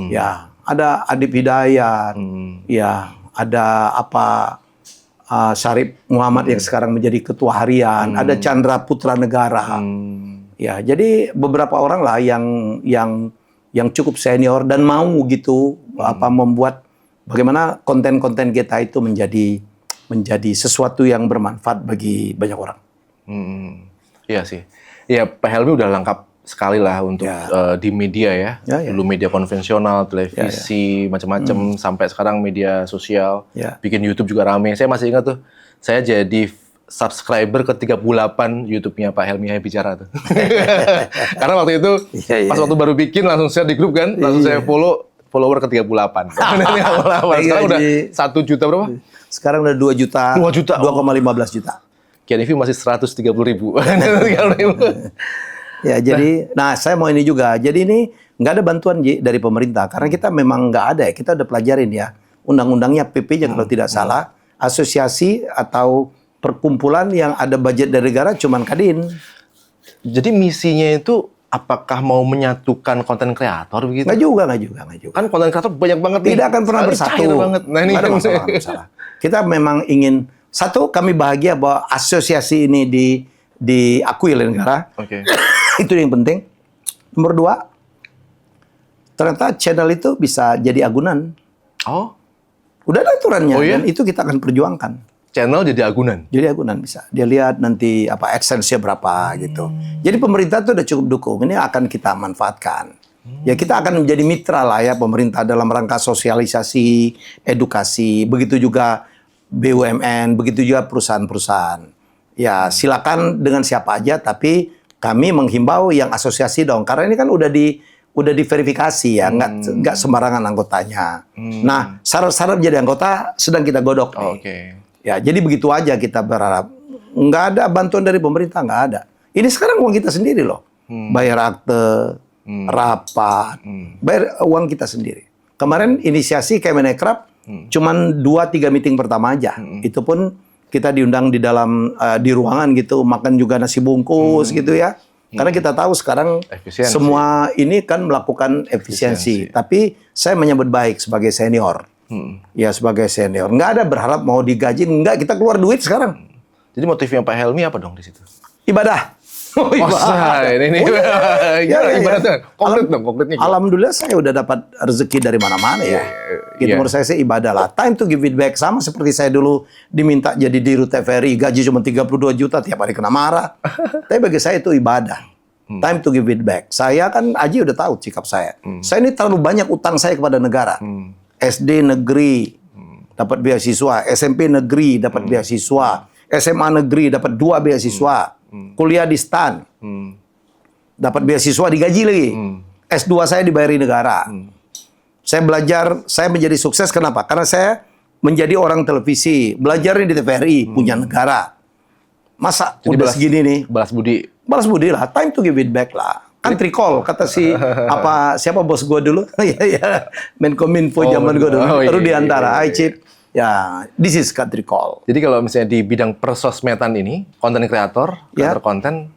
Ya, ada Adib Hidayat. Ya, ada Syarif Muhammad yang sekarang menjadi ketua harian. Ada Chandra Putra Negara. Ya, jadi beberapa orang lah yang cukup senior dan mau gitu membuat bagaimana konten-konten kita itu menjadi sesuatu yang bermanfaat bagi banyak orang. Iya sih. Ya, Pak Helmy udah lengkap sekali lah untuk di media ya. Dulu media konvensional, televisi, macam-macam sampai sekarang media sosial. Bikin YouTube juga rame. Saya masih ingat tuh, saya jadi subscriber ke 38 YouTube-nya Pak Helmy Bicara tuh. Karena waktu itu pas waktu baru bikin langsung share di grup kan, langsung saya follower ke 38. Sekarang udah 1 juta berapa? Sekarang udah 2 juta. 2,15 juta. Kian TV masih 130.000. Ya, jadi nah saya mau ini juga. Jadi ini nggak ada bantuan dari pemerintah karena kita memang nggak ada ya. Kita udah pelajarin ya. Undang-undangnya PP-nya kalau tidak salah, asosiasi atau perkumpulan yang ada budget dari negara cuman Kadin. Jadi misinya itu apakah mau menyatukan konten kreator begitu? Nggak juga. Kan konten kreator banyak banget. Tidak akan pernah bersatu. Banget. Nah, ini nggak ada masalah. Kita memang ingin satu, kami bahagia bahwa asosiasi ini diakui oleh negara. Itu yang penting. Nomor 2, ternyata channel itu bisa jadi agunan. Udah ada aturannya dan itu kita akan perjuangkan. Channel jadi agunan? Jadi agunan bisa. Dia lihat nanti AdSense-nya berapa gitu. Jadi pemerintah itu udah cukup dukung. Ini akan kita manfaatkan. Ya kita akan menjadi mitra lah ya pemerintah dalam rangka sosialisasi, edukasi. Begitu juga BUMN, begitu juga perusahaan-perusahaan. Ya silakan dengan siapa aja, tapi kami menghimbau yang asosiasi dong. Karena ini kan udah diverifikasi ya, nggak sembarangan anggotanya. Nah syarat-syarat jadi anggota sedang kita godok nih. Ya, jadi begitu aja kita berharap. Nggak ada bantuan dari pemerintah, nggak ada. Ini sekarang uang kita sendiri loh. Bayar akte, rapat, bayar uang kita sendiri. Kemarin inisiasi Kemenkraf cuman 2-3 meeting pertama aja. Itu pun kita diundang di dalam di ruangan gitu, makan juga nasi bungkus gitu ya. Karena kita tahu sekarang Efisiensi. semua ini kan melakukan efisiensi. Tapi saya menyambut baik sebagai senior. Ya sebagai senior. Nggak ada berharap mau digaji, nggak, kita keluar duit sekarang. Jadi motifnya Pak Helmy apa dong di situ? Ibadah. Oh, ini ibaratnya konkret dong, konkretnya. Alhamdulillah saya udah dapat rezeki dari mana-mana ya. Gitu menurut saya sih ibadah lah. Time to give it back, sama seperti saya dulu diminta jadi dirut TVRI, gaji cuma 32 juta, tiap hari kena marah. Tapi bagi saya itu ibadah. Time to give it back. Saya kan Aji udah tahu sikap saya. Saya ini terlalu banyak utang saya kepada negara. SD negeri dapat beasiswa, SMP negeri dapat beasiswa, SMA negeri dapat 2 beasiswa. Kuliah di STAN, dapat beasiswa digaji lagi. S2 saya dibayari negara. Saya belajar, saya menjadi sukses kenapa? Karena saya menjadi orang televisi, belajar di TVRI, punya negara. Masa Jadi udah segini nih? Balas budi. Balas budi lah, time to give it back lah. Kan trikol, kata si siapa bos gue dulu? ya, Menkominfo zaman gue dulu. Rudi Antara, I Chip. Ya, this is country call. Jadi kalau misalnya di bidang persosmedan ini, konten kreator, kreator konten,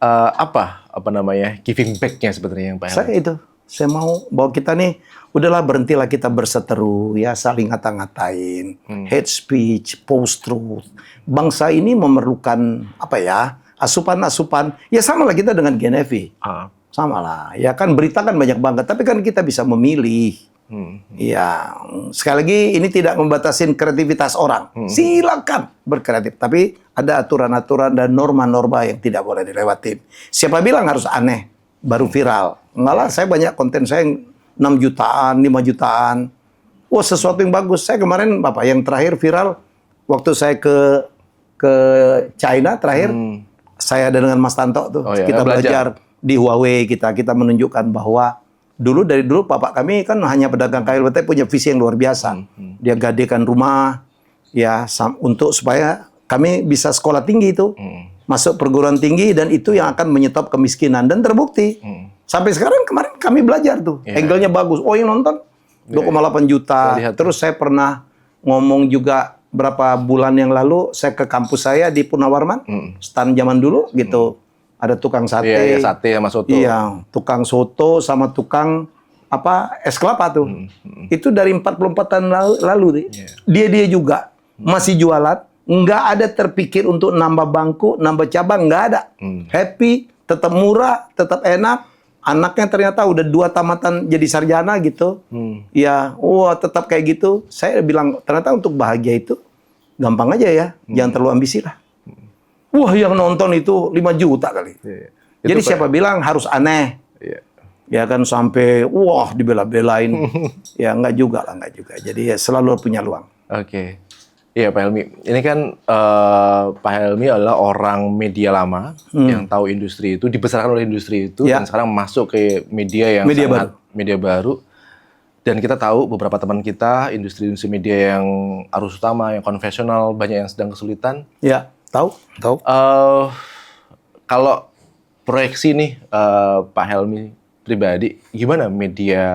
apa namanya giving back-nya sebenarnya yang Pak Helmy? Saya itu, saya mau bahwa kita nih, udahlah berhentilah kita berseteru, ya saling ngata-ngatain, hate speech, post truth. Bangsa ini memerlukan apa ya, asupan-asupan. Ya sama lah kita dengan GNFI, sama lah. Ya kan berita kan banyak banget, tapi kan kita bisa memilih. Ya, sekali lagi ini tidak membatasi kreativitas orang. Silakan berkreatif, tapi ada aturan-aturan dan norma-norma yang tidak boleh dilewatin. Siapa bilang harus aneh baru viral? Enggak lah, saya banyak konten saya yang 6 jutaan, 5 jutaan. Wah, sesuatu yang bagus. Saya kemarin yang terakhir viral waktu saya ke China terakhir, saya ada dengan Mas Tanto tuh. Kita belajar di Huawei, kita menunjukkan bahwa dari dulu bapak kami kan hanya pedagang kayu, tapi punya visi yang luar biasa. Dia gadekan rumah ya untuk supaya kami bisa sekolah tinggi itu. Masuk perguruan tinggi dan itu yang akan menyetop kemiskinan dan terbukti. Sampai sekarang kemarin kami belajar tuh. Angle-nya bagus. Oh, yang nonton 2,8 juta. Terus saya pernah ngomong juga berapa bulan yang lalu saya ke kampus saya di Punawarman, stand zaman dulu gitu. Ada tukang sate, sate sama soto. Iya, tukang soto sama tukang es kelapa tuh. Itu dari 44 tahun lalu. Dia juga masih jualan, nggak ada terpikir untuk nambah bangku, nambah cabang, nggak ada. Happy, tetap murah, tetap enak. Anaknya ternyata udah 2 tamatan jadi sarjana gitu. Ya, tetap kayak gitu. Saya bilang ternyata untuk bahagia itu gampang aja ya, jangan terlalu ambisi lah. Wah, yang nonton itu 5 juta kali. Jadi siapa bilang harus aneh? Ya kan sampai dibela-belain. Ya enggak juga. Jadi ya selalu punya luang. Oke. Iya Pak Helmy. Ini kan Pak Helmy adalah orang media lama yang tahu industri itu, dibesarkan oleh industri itu dan sekarang masuk ke media yang media baru. Dan kita tahu beberapa teman kita industri media yang arus utama, yang konvensional, banyak yang sedang kesulitan. Ya. Tahu. Kalau proyeksi nih Pak Helmy pribadi, gimana media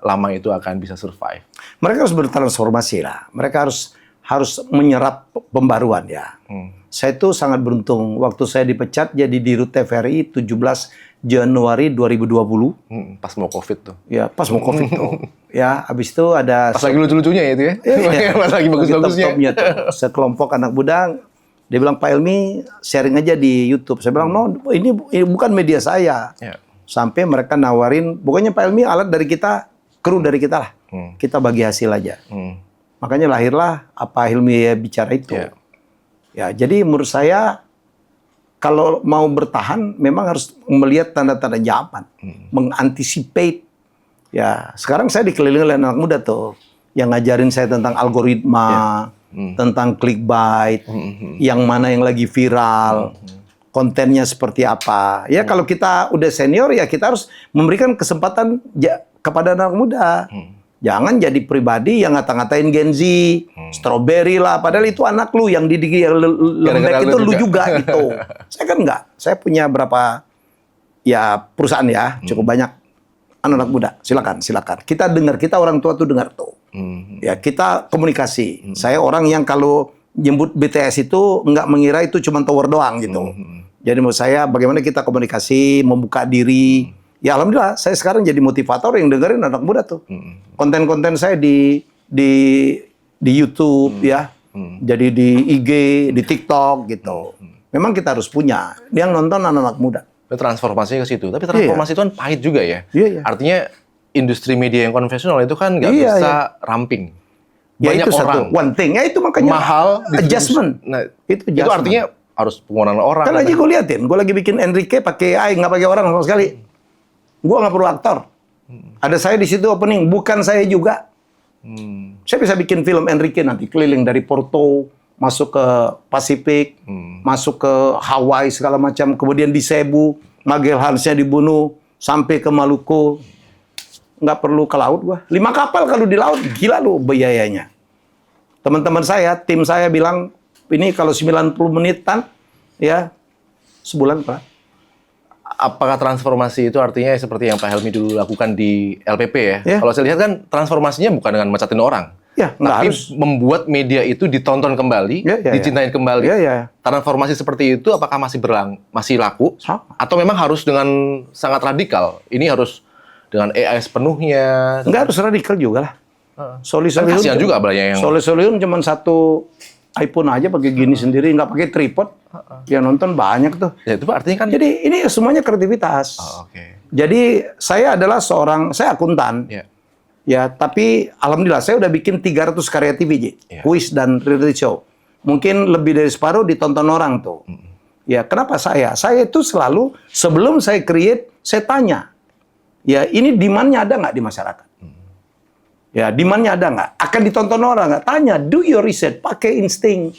lama itu akan bisa survive? Mereka harus bertransformasi lah. Mereka harus menyerap pembaruan ya. Saya itu sangat beruntung. Waktu saya dipecat jadi dirut TVRI 17 Januari 2020. Pas mau COVID tuh. Ya, pas mau COVID tuh. Ya, habis itu ada... Pas lagi lucu-lucunya ya itu ya? Pas lagi bagus-bagusnya. Sekelompok anak muda. Dia bilang, Pak Helmy sharing aja di YouTube. Saya bilang, no, ini bukan media saya. Sampai mereka nawarin, pokoknya Pak Helmy alat dari kita, kru dari kita lah. Kita bagi hasil aja. Makanya lahirlah apa Helmy bicara itu. Ya, jadi menurut saya, kalau mau bertahan, memang harus melihat tanda-tanda zaman. Mengantisipate. Ya, sekarang saya dikelilingi oleh anak muda tuh. Yang ngajarin saya tentang algoritma, tentang clickbait, yang mana yang lagi viral, kontennya seperti apa. Ya kalau kita udah senior ya kita harus memberikan kesempatan kepada anak muda. Jangan jadi pribadi yang ngata-ngatain Gen Z, strawberry lah, padahal itu anak lu yang didik yang lembek itu lu juga gitu. Saya kan enggak. Saya punya berapa ya perusahaan ya, cukup banyak anak-anak muda. Silakan. Kita dengar, kita orang tua tuh dengar tuh. Ya kita komunikasi. Saya orang yang kalau Jemput BTS itu nggak mengira itu cuma tower doang gitu. Jadi menurut saya bagaimana kita komunikasi, membuka diri. Ya alhamdulillah saya sekarang jadi motivator yang dengerin anak muda tuh. Konten-konten saya di YouTube ya. Jadi di IG, di TikTok gitu. Memang kita harus punya yang nonton anak-anak muda. Transformasinya ke situ. Tapi transformasi itu kan pahit juga ya. Iya. Artinya industri media yang konvensional itu kan nggak bisa ramping. Ya Banyak itu orang. satu, one thing. Ya itu makanya Mahal. adjustment. Nah, itu itu artinya harus pengenalan orang. Kan aja gue liatin, gue lagi bikin Enrique pakai AI, nggak pakai orang sama sekali. Gue nggak perlu aktor. Ada saya di situ opening, bukan saya juga. Saya bisa bikin film Enrique nanti keliling dari Porto, masuk ke Pasifik, masuk ke Hawaii segala macam, kemudian di Cebu, Magelhansnya dibunuh, sampai ke Maluku. Nggak perlu ke laut gua. 5 kapal kalau di laut, gila lu biayanya. Teman-teman saya, tim saya bilang, ini kalau 90 menitan, ya sebulan Pak. Apakah transformasi itu artinya seperti yang Pak Helmi dulu lakukan di LPP ya? Ya. Kalau saya lihat kan transformasinya bukan dengan mecatin orang. Ya, nggak tapi harus. membuat media itu ditonton kembali, dicintain kembali. Transformasi seperti itu apakah masih laku? Sama. Atau memang harus dengan sangat radikal? Ini harus dengan AI sepenuhnya? Nggak harus radikal juga lah. Solihun Kasihan juga banyak yang... Solihun cuma satu iPhone aja pakai gini sendiri, nggak pakai tripod. Yang nonton banyak tuh. Ya itu artinya kan... Jadi ini semuanya kreativitas. Jadi saya adalah saya akuntan. Ya, tapi alhamdulillah saya udah bikin 300 karya TV, kuis dan reality show. Mungkin lebih dari separuh ditonton orang tuh. Ya, kenapa saya? Saya itu selalu sebelum saya create, saya tanya. Ya, ini demand-nya ada nggak di masyarakat? Ya, demand-nya ada nggak? Akan ditonton orang nggak? Tanya, do your research, pakai insting.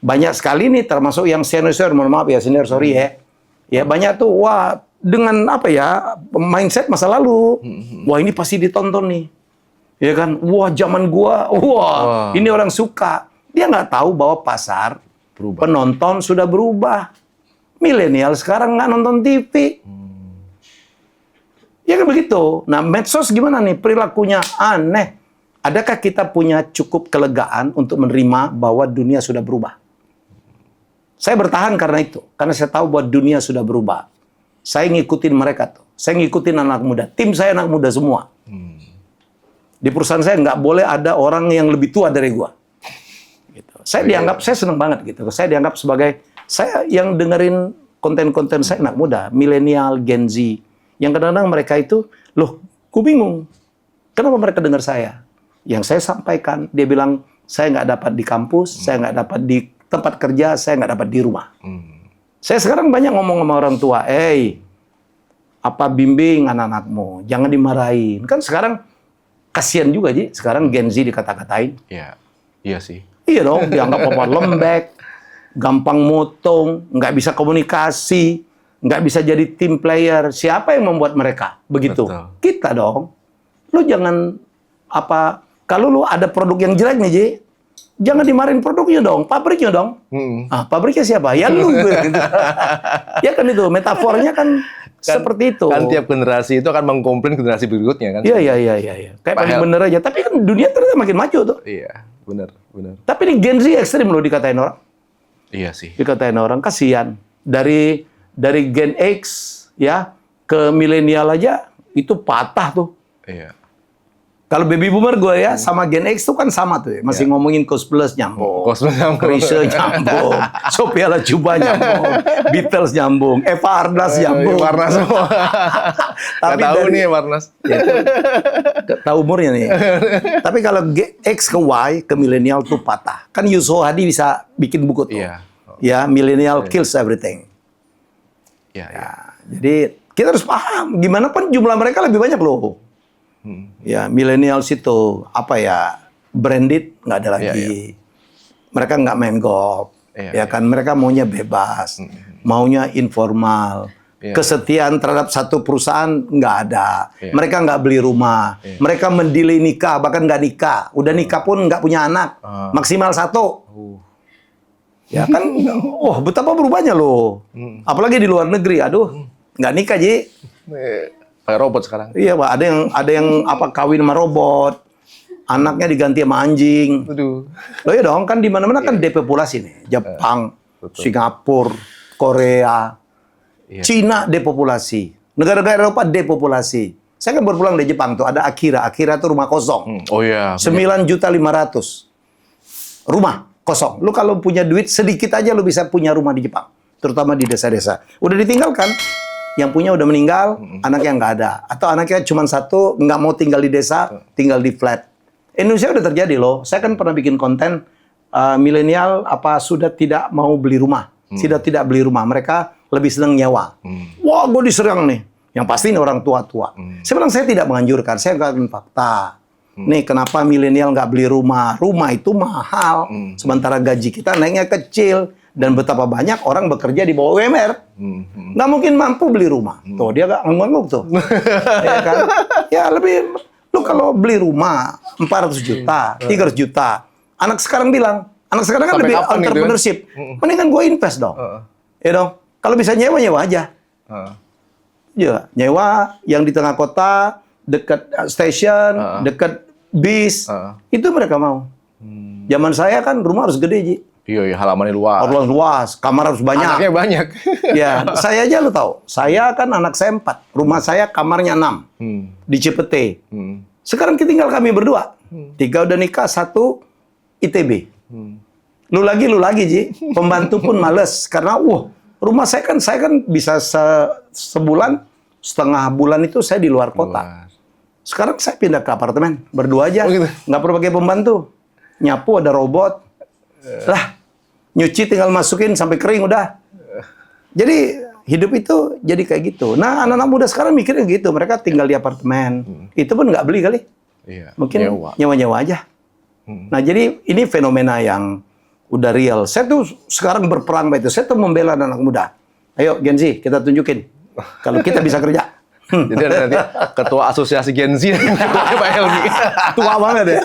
Banyak sekali nih, termasuk yang senior, mohon maaf ya, senior, sorry ya. Ya, banyak tuh, wah, dengan apa ya, mindset masa lalu. Wah, ini pasti ditonton nih. Ya kan, wah zaman gua, wah ini orang suka. Dia nggak tahu bahwa pasar penonton sudah berubah. Milenial sekarang nggak nonton TV. Ya kan begitu. Nah medsos gimana nih perilakunya aneh. Adakah kita punya cukup kelegaan untuk menerima bahwa dunia sudah berubah? Saya bertahan karena itu. Karena saya tahu bahwa dunia sudah berubah. Saya ngikutin mereka tuh. Saya ngikutin anak muda. Tim saya anak muda semua. Di perusahaan saya nggak boleh ada orang yang lebih tua dari gua. Gitu. Saya dianggap, saya seneng banget gitu. Saya dianggap sebagai, saya yang dengerin konten-konten saya anak muda, milenial, Gen Z. Yang kadang-kadang mereka itu, loh, ku bingung. Kenapa mereka dengar saya? Yang saya sampaikan, dia bilang, saya nggak dapat di kampus, saya nggak dapat di tempat kerja, saya nggak dapat di rumah. Saya sekarang banyak ngomong sama orang tua, apa bimbing anak-anakmu, jangan dimarahin. Kan sekarang, kasihan juga, Ji. Sekarang Gen Z dikata-katain. Iya sih. Iya dong, dianggap apa lembek, gampang motong, nggak bisa komunikasi, nggak bisa jadi team player. Siapa yang membuat mereka begitu? Betul. Kita dong. Lu jangan kalau lu ada produk yang jelek nih, Ji, jangan dimarahin produknya dong, pabriknya dong. Pabriknya siapa? Ya lu. Ya kan itu, metafornya kan seperti itu. Kan tiap generasi itu akan mengkomplain generasi berikutnya kan. Iya. Kayak paling bener aja. Tapi kan dunia ternyata makin maju tuh. Iya, benar. Tapi ini Gen Z ekstrim loh dikatain orang. Iya sih. Dikatain orang, kasihan. Dari Gen X ya ke milenial aja itu patah tuh. Iya. Kalau baby boomer gue ya sama Gen X tuh kan sama tuh ya. Masih ngomongin Cos Plus nyambung. Chrisye nyambung. Sophia Latjuba nyambung. Beatles nyambung. Eva Arnaz nyambung. Warnas semua. Tapi tahu nih Warnas. Ya, tahu umurnya nih. Tapi kalau X ke Y ke milenial tuh patah. Kan Yusuf Hadi bisa bikin buku tuh. Iya. Ya, milenial kills everything. Iya. Jadi kita harus paham gimana pun jumlah mereka lebih banyak loh. Ya, milenial situ branded nggak ada lagi. Mereka nggak main golf, kan mereka maunya bebas, maunya informal. Kesetiaan terhadap satu perusahaan nggak ada. Mereka nggak beli rumah, mereka mendelay nikah, bahkan nggak nikah. Udah nikah pun nggak punya anak, maksimal 1. Ya kan, betapa berubahnya loh. Apalagi di luar negeri, nggak nikah Ji. Kayak robot sekarang. Iya, Pak. Ada yang kawin sama robot. Anaknya diganti sama anjing. Aduh. Loh ya dong, kan di mana-mana kan depopulasi nih. Jepang, Singapura, Korea, Cina depopulasi. Negara-negara Eropa depopulasi. Saya kan berpulang dari Jepang tuh, ada Akira. Akira tuh rumah kosong. Oh iya. 9.500.000 rumah kosong. Lu kalau punya duit sedikit aja lu bisa punya rumah di Jepang. Terutama di desa-desa. Udah ditinggalkan. Yang punya udah meninggal, anaknya nggak ada. Atau anaknya cuma satu, nggak mau tinggal di desa, tinggal di flat. Indonesia udah terjadi loh. Saya kan pernah bikin konten milenial apa sudah tidak mau beli rumah, sudah tidak beli rumah. Mereka lebih senang nyewa. Wah, gue diserang nih. Yang pasti ini orang tua-tua. Saya bilang saya tidak menganjurkan. Saya nggak fakta. Nih kenapa milenial nggak beli rumah? Rumah itu mahal. Sementara gaji kita naiknya kecil. Dan betapa banyak orang bekerja di bawah UMR. Nggak mungkin mampu beli rumah. Tuh, dia nggak ngangguk tuh. Ya kan? Ya lebih... Lu kalau beli rumah 400 juta, 300 juta. Anak sekarang bilang, anak sekarang kan lebih entrepreneurship. Mendingan gue invest dong. Ya dong. Kalau bisa nyewa, nyewa aja. Ya, nyewa yang di tengah kota, dekat station, dekat bis. Itu mereka mau. Zaman saya kan rumah harus gede, Ji. Iya, halamannya luas. Harus luas, kamar harus banyak. Anaknya banyak. Ya, saya aja lu tahu. Saya kan anak saya 4. Rumah saya kamarnya 6. Di Cipete. Sekarang tinggal kami berdua. 3 udah nikah, 1 ITB. Lu lagi, Ji. Pembantu pun males. Karena, rumah saya kan bisa sebulan, setengah bulan itu saya di luar kota. Sekarang saya pindah ke apartemen. Berdua aja. Oh, gitu. Nggak perlu pakai pembantu. Nyapu ada robot. Lah, nyuci tinggal masukin sampai kering udah. Jadi hidup itu jadi kayak gitu. Nah, anak-anak muda sekarang mikirnya gitu. Mereka tinggal di apartemen. Itu pun nggak beli kali. Iya. Mungkin nyewa-nyewa aja. Nah, jadi ini fenomena yang udah real. Saya tuh sekarang berperang itu. Saya tuh membela anak muda. Ayo Gen Z, kita tunjukin. Kalau kita bisa kerja. Jadi ada nanti ketua asosiasi Gen Z ketuanya Pak Helmi. Tua banget ya.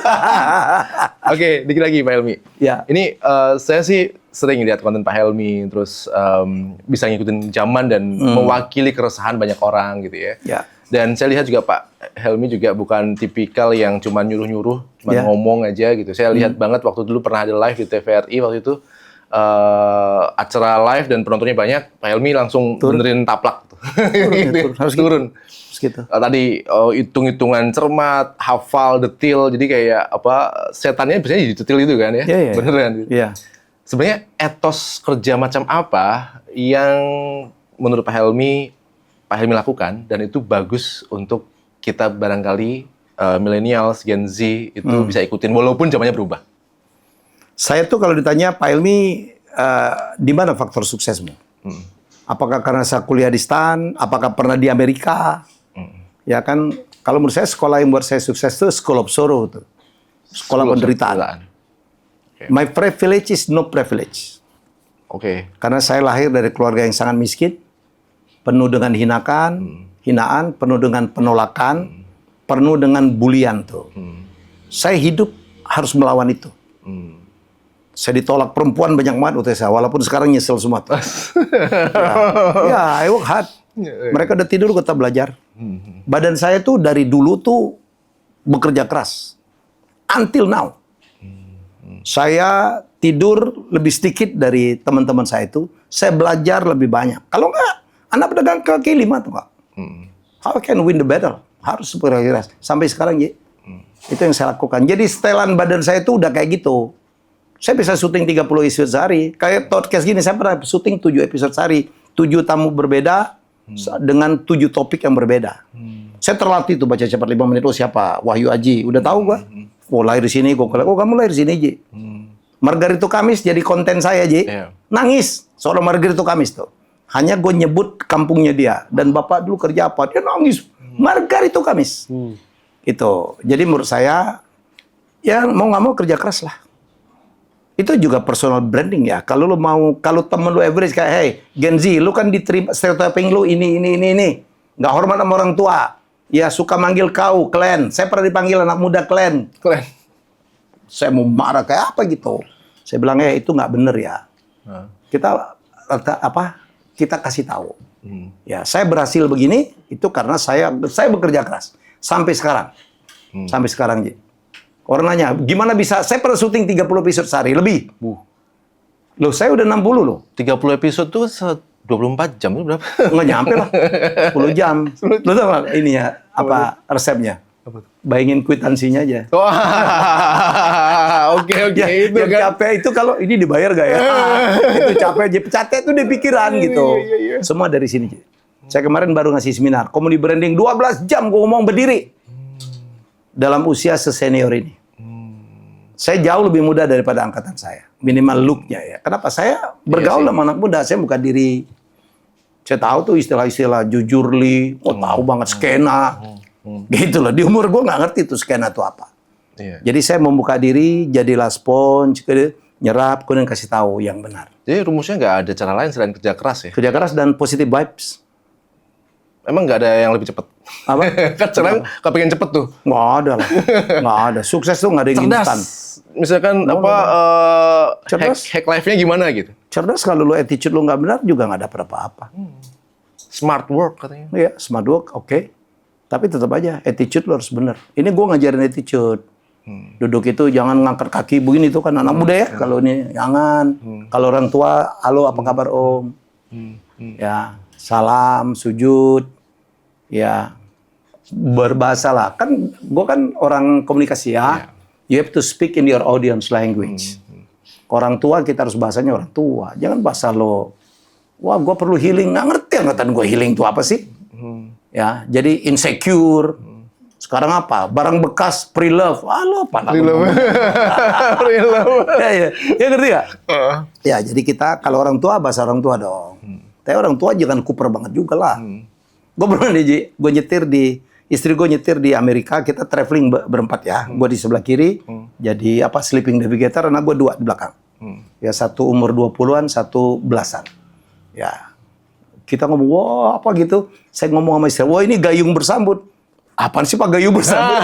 Oke, dikit lagi Pak Helmi. Ya. Ini saya sih sering lihat konten Pak Helmi, terus bisa ngikutin zaman dan mewakili keresahan banyak orang gitu ya. Ya. Dan saya lihat juga Pak Helmi juga bukan tipikal yang cuma nyuruh-nyuruh, cuma ngomong aja gitu. Saya lihat banget waktu dulu pernah ada live di TVRI waktu itu. Acara live dan penontonnya banyak, Pak Helmi langsung benerin taplak. Harus turun. Gitu. Tadi hitung-hitungan cermat, hafal, detail, jadi kayak apa setannya biasanya di detail itu kan ya, beneran. Iya. Sebenarnya etos kerja macam apa yang menurut Pak Helmi lakukan dan itu bagus untuk kita barangkali millennials, Gen Z itu bisa ikutin walaupun zamannya berubah. Saya tuh kalau ditanya Pak Helmi, di mana faktor suksesmu? Apakah karena saya kuliah di STAN? Apakah pernah di Amerika? Ya kan, kalau menurut saya sekolah yang buat saya sukses itu School of Sorrow tuh. Sekolah penderitaan. My privilege is no privilege. Karena saya lahir dari keluarga yang sangat miskin, penuh dengan hinaan, penuh dengan penolakan, penuh dengan bulian tuh. Saya hidup harus melawan itu. Saya ditolak perempuan banyak banget waktu saya, walaupun sekarang nyesel semua. Ya, I work hard. Mereka udah tidur, kita belajar. Badan saya tuh dari dulu tuh bekerja keras. Until now. Saya tidur lebih sedikit dari teman-teman saya itu. Saya belajar lebih banyak. Kalau enggak, anak pedagang kaki 5 tuh, Pak. How can win the battle? Harus bekerja keras. Sampai sekarang, ya. Itu yang saya lakukan. Jadi setelan badan saya tuh udah kayak gitu. Saya bisa syuting 30 episode sehari. Kayak podcast gini, saya pernah syuting 7 episode sehari. 7 tamu berbeda dengan 7 topik yang berbeda. Saya terlatih tuh baca cepat 5 menit. Oh siapa? Wahyu Aji. Udah tahu gua. Oh lahir di sini. Oh kamu lahir di sini, Ji. Margarito Kamis jadi konten saya, Ji. Nangis. Soal Margarito Kamis tuh. Hanya gue nyebut kampungnya dia. Dan bapak dulu kerja apa? Dia nangis. Margarito Kamis. Gitu. Jadi menurut saya, ya mau nggak mau kerja keras lah. Itu juga personal branding ya. Kalau lu mau, kalau temen lu average kayak, hey, Gen Z, lu kan diterima stereotyping lu ini. Nggak hormat sama orang tua. Ya suka manggil kau, klan. Saya pernah dipanggil anak muda klan. Saya mau marah kayak apa gitu. Saya bilang, itu nggak bener ya. Kita kasih tahu. Ya, saya berhasil begini, itu karena saya bekerja keras. Sampai sekarang. Sampai sekarang, Ji. Orang nanya, gimana bisa? Saya pernah syuting 30 episode sehari, lebih. Loh, saya udah 60 loh. 30 episode tuh 24 jam itu berapa? Nggak nyampe lah. 10 jam. Lo tau nggak ini ya, apa resepnya? Bayangin kwitansinya aja. Oke. Yang capek itu kalau ini dibayar gak ya? Itu capek aja. Capek itu di pikiran gitu. Semua dari sini. Saya kemarin baru ngasih seminar. Community branding 12 jam gue ngomong berdiri. Dalam usia sesenior ini. Saya jauh lebih muda daripada angkatan saya. Minimal look-nya ya. Kenapa? Saya bergaul sama anak muda. Saya buka diri. Saya tahu tuh istilah-istilah jujurli. Tahu banget skena. Gitu loh. Di umur gue nggak ngerti tuh skena itu apa. Iya. Jadi saya membuka diri, jadilah sponge, nyerap, kemudian kasih tahu yang benar. Jadi rumusnya nggak ada cara lain selain kerja keras ya? Kerja keras dan positive vibes. Emang nggak ada yang lebih cepat? Apa? Kan sekarang kepengen cepet tuh. Nggak ada lah. Nggak ada. Sukses tuh nggak ada yang instan. Misalkan Cerdas. hack life-nya gimana gitu? Cerdas kalau lu attitude lu nggak benar juga nggak dapet apa-apa. Smart work katanya. Iya, smart work, oke. Tapi tetap aja, attitude lu harus benar. Ini gue ngajarin attitude. Duduk itu jangan ngangkat kaki begini tuh kan anak muda ya. Kalau ini jangan. Kalau orang tua, halo apa kabar om? Ya, salam, sujud. Ya, berbahasa lah. Kan gue kan orang komunikasi ya. You have to speak in your audience language. Orang tua kita harus bahasanya orang tua. Jangan bahasa lo. Wah, gue perlu healing. Nggak ngerti angkatan gue healing itu apa sih? Ya, jadi insecure. Sekarang apa? Barang bekas pre-love. Ah, lo apa? Pre-love. Ya, ngerti nggak? Ya, jadi kita kalau orang tua bahasa orang tua dong. Tapi orang tua jangan kuper banget juga lah. Gue pernah nih, gue nyetir istri gue nyetir di Amerika, kita traveling berempat ya. Gue di sebelah kiri, jadi sleeping navigator, anak gue 2 di belakang. Ya, satu umur 20-an, satu belasan. Ya, kita ngomong, wah apa gitu. Saya ngomong sama istri, wah ini gayung bersambut. Apaan sih Pak gayung bersambut?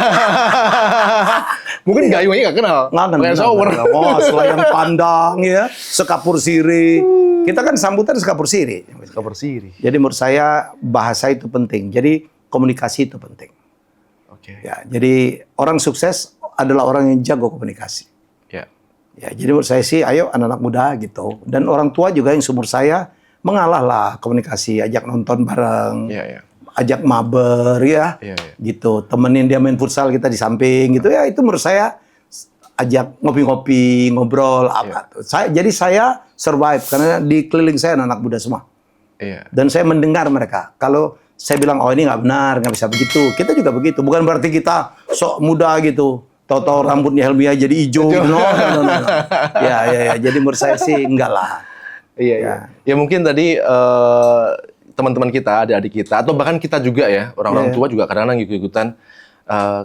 Mungkin gayungnya nggak kenal. Nggak kenal. Oh, selayang pandang ya, sekapur siri. Kita kan sambutan sekapur siri. Sekapur siri. Jadi menurut saya bahasa itu penting. Jadi komunikasi itu penting. Oke. Ya, jadi orang sukses adalah orang yang jago komunikasi. Ya. Ya, jadi menurut saya sih, ayo anak-anak muda gitu. Dan orang tua juga yang seumur saya mengalah lah komunikasi, ajak nonton bareng, ajak mabar ya, gitu. Temenin dia main futsal, kita di samping gitu ya. Itu menurut saya ajak ngopi-ngopi, ngobrol apa. Jadi saya survive karena di keliling saya anak-anak muda semua. Dan saya mendengar mereka. Kalau saya bilang, oh ini nggak benar, nggak bisa begitu. Kita juga begitu. Bukan berarti kita sok muda gitu. Tahu-tahu rambutnya Helmia jadi hijau. No. Ya. Jadi menurut saya sih enggak lah. Iya. Ya mungkin tadi teman-teman kita, adik-adik kita, atau bahkan kita juga ya, orang-orang tua juga kadang-kadang ikut-ikutan.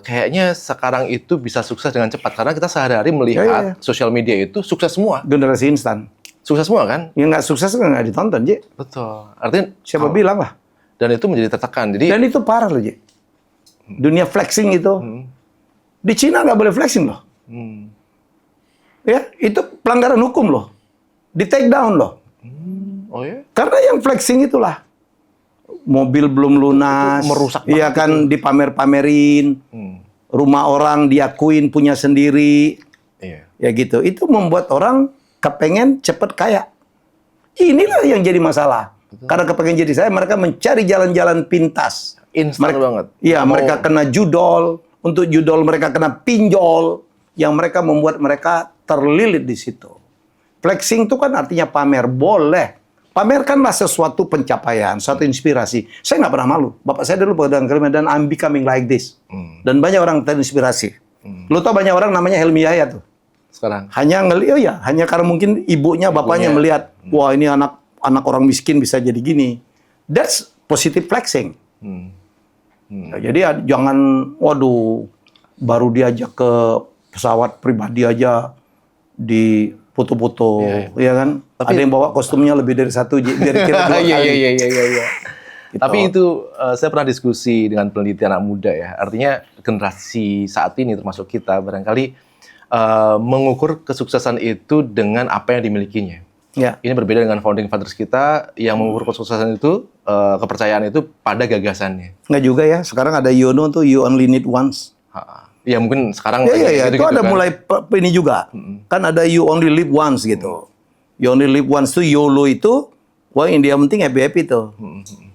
Kayaknya sekarang itu bisa sukses dengan cepat. Karena kita sehari-hari melihat sosial media itu sukses semua. Generasi instan. Sukses semua kan? Yang nggak sukses kan nggak ditonton, Ji. Betul. Artinya siapa bilang lah. Dan itu menjadi tertekan. Dan itu parah loh, Ji. Dunia flexing itu. Di Cina nggak boleh flexing loh. Ya, itu pelanggaran hukum loh. Di take down loh. Oh ya? Karena yang flexing itulah. Mobil belum lunas. Itu merusak iya kan, dipamer-pamerin. Rumah orang diakuin punya sendiri. Iya. Ya gitu. Itu membuat orang kepengen cepet kaya. Inilah yang jadi masalah. Betul. Karena kepengen jadi saya, mereka mencari jalan-jalan pintas. Instan banget. Iya, mereka kena judol. Untuk judol mereka kena pinjol. Yang mereka membuat mereka terlilit di situ. Flexing itu kan artinya pamer. Boleh. Pamerkanlah sesuatu pencapaian, suatu inspirasi. Saya nggak pernah malu. Bapak saya dulu pegang kalimat, dan I'm becoming like this. Dan banyak orang terinspirasi. Lu tau banyak orang namanya Helmi Yahya tuh. Sekarang. Hanya hanya karena mungkin ibunya, bapaknya melihat, wah ini anak orang miskin bisa jadi gini. That's positive flexing. Jadi jangan, waduh, baru diajak ke pesawat pribadi aja di foto-foto, ya kan? Tapi ada yang bawa kostumnya lebih dari satu, biar kira 2 kali. Iya. Gitu. Tapi itu saya pernah diskusi dengan peneliti anak muda ya. Artinya generasi saat ini termasuk kita barangkali mengukur kesuksesan itu dengan apa yang dimilikinya. Ya. Ini berbeda dengan founding fathers kita yang mengukur kesuksesan itu, kepercayaan itu pada gagasannya. Nggak juga ya. Sekarang ada Yono tuh, you only need once. Ya mungkin sekarang Iya, iya, gitu itu ada kan. mulai ini juga. Kan ada you only live once gitu. You only live once tuh YOLO itu, wah yang dia penting happy-happy tuh.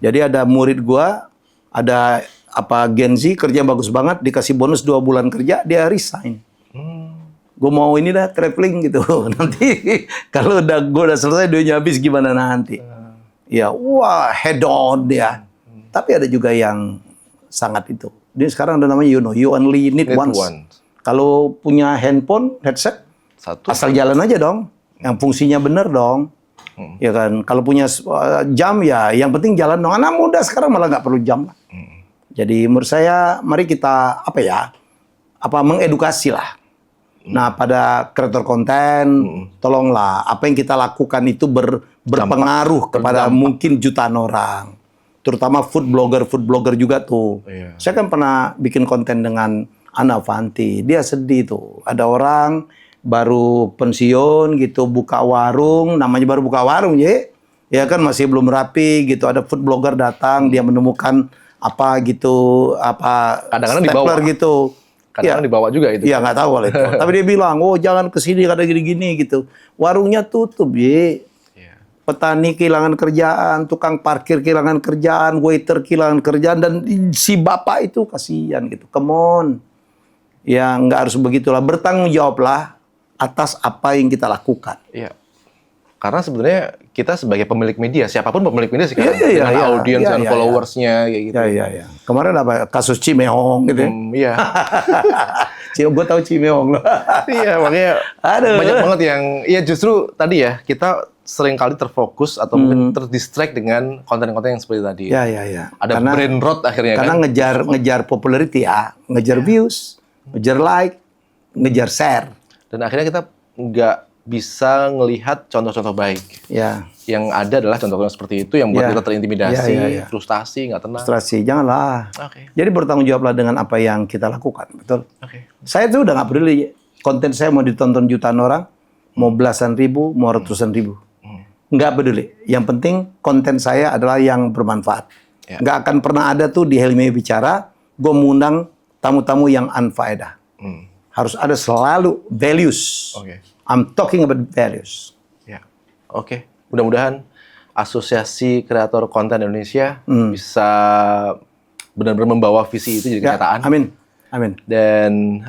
Jadi ada murid gua, ada apa Gen Z kerja bagus banget, dikasih bonus 2 bulan kerja, dia resign. Gue mau ini dah traveling gitu. Nanti kalau gue udah selesai duitnya habis gimana nanti? Ya, wah head on dia. Tapi ada juga yang sangat itu. Dia sekarang ada namanya you only need once. Kalau punya handphone, headset, Satu. asal jalan aja dong. Yang fungsinya bener dong. Ya kan. Kalau punya jam ya, yang penting jalan dong. Anak muda sekarang malah nggak perlu jam lah. Jadi menurut saya, mari kita mengedukasi lah. Nah, pada kreator konten, tolonglah apa yang kita lakukan itu berpengaruh kepada mungkin jutaan orang. Terutama food blogger juga tuh. Iya. Saya kan pernah bikin konten dengan Ana Avanti. Dia sedih tuh. Ada orang baru pensiun gitu, buka warung, namanya baru buka warung ya. Ya kan masih belum rapi gitu. Ada food blogger datang, dia menemukan Kadang-kadang stapler dibawa. gitu. Kadang dibawa juga itu. Iya nggak tahu kalau itu. Tapi dia bilang, oh jangan kesini kada gini-gini gitu. Warungnya tutup ye. Petani kehilangan kerjaan, tukang parkir kehilangan kerjaan, waiter kehilangan kerjaan, dan si bapak itu kasihan gitu. Come on. Ya nggak harus begitulah. Bertanggung jawablah atas apa yang kita lakukan. Iya. Karena sebenarnya kita sebagai pemilik media, siapapun pemilik media sekarang, Iya, dengan iya, audiens iya, dan iya, followersnya kayak gitu. Ya. Kemarin apa kasus Cimeong gitu. Iya. Gue tahu Cimeong loh. Iya, makanya Aduh. banyak banget yang, ya justru tadi ya, kita sering kali terfokus atau mungkin terdistract dengan konten-konten yang seperti tadi. Ya. Ada brand rot akhirnya Karena kan. ngejar popularity ya, ngejar views, ngejar like, ngejar share. Dan akhirnya kita nggak bisa ngelihat contoh-contoh baik. Ya. Yang ada adalah contoh-contoh seperti itu yang buat Ya. kita terintimidasi, Ya. frustasi, nggak tenang. Frustrasi, janganlah. Oke. Jadi bertanggung jawablah dengan apa yang kita lakukan, betul. Oke. Saya tuh udah nggak peduli. Konten saya mau ditonton jutaan orang, mau belasan ribu, mau ratusan ribu. Nggak peduli. Yang penting konten saya adalah yang bermanfaat. Ya. Nggak akan pernah ada tuh di Helmi Bicara, gue mengundang tamu-tamu yang unfaedah. Harus ada selalu values. Oke. I'm talking about values. Ya. Oke. Mudah-mudahan Asosiasi Kreator Konten Indonesia bisa benar-benar membawa visi itu jadi Ya, kenyataan. amin. Dan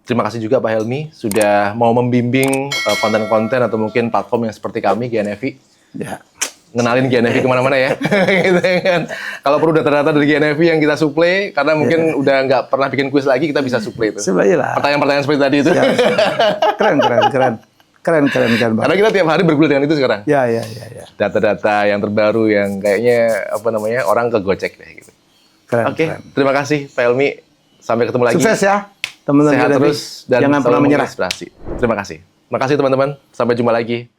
terima kasih juga Pak Helmi sudah mau membimbing konten-konten atau mungkin platform yang seperti kami GNFI. Ya. Ngenalin GNFI kemana-mana ya. Gitu kan. Kalau perlu data-data dari GNFI yang kita suplai, karena mungkin udah nggak pernah bikin kuis lagi, kita bisa suplai itu. Sebenarnya lah. Pertanyaan-pertanyaan seperti tadi itu. Keren. Bang. Karena kita tiap hari bergulir dengan itu sekarang. Ya. Data-data yang terbaru yang kayaknya orang kegocek deh gitu. Keren. Oke, terima kasih Pak Helmi. Sampai ketemu lagi. Sukses ya, teman-teman. Sehat GNFI. terus dan Jangan selalu pernah menyerah. menginspirasi. Terima kasih. Terima kasih teman-teman. Sampai jumpa lagi.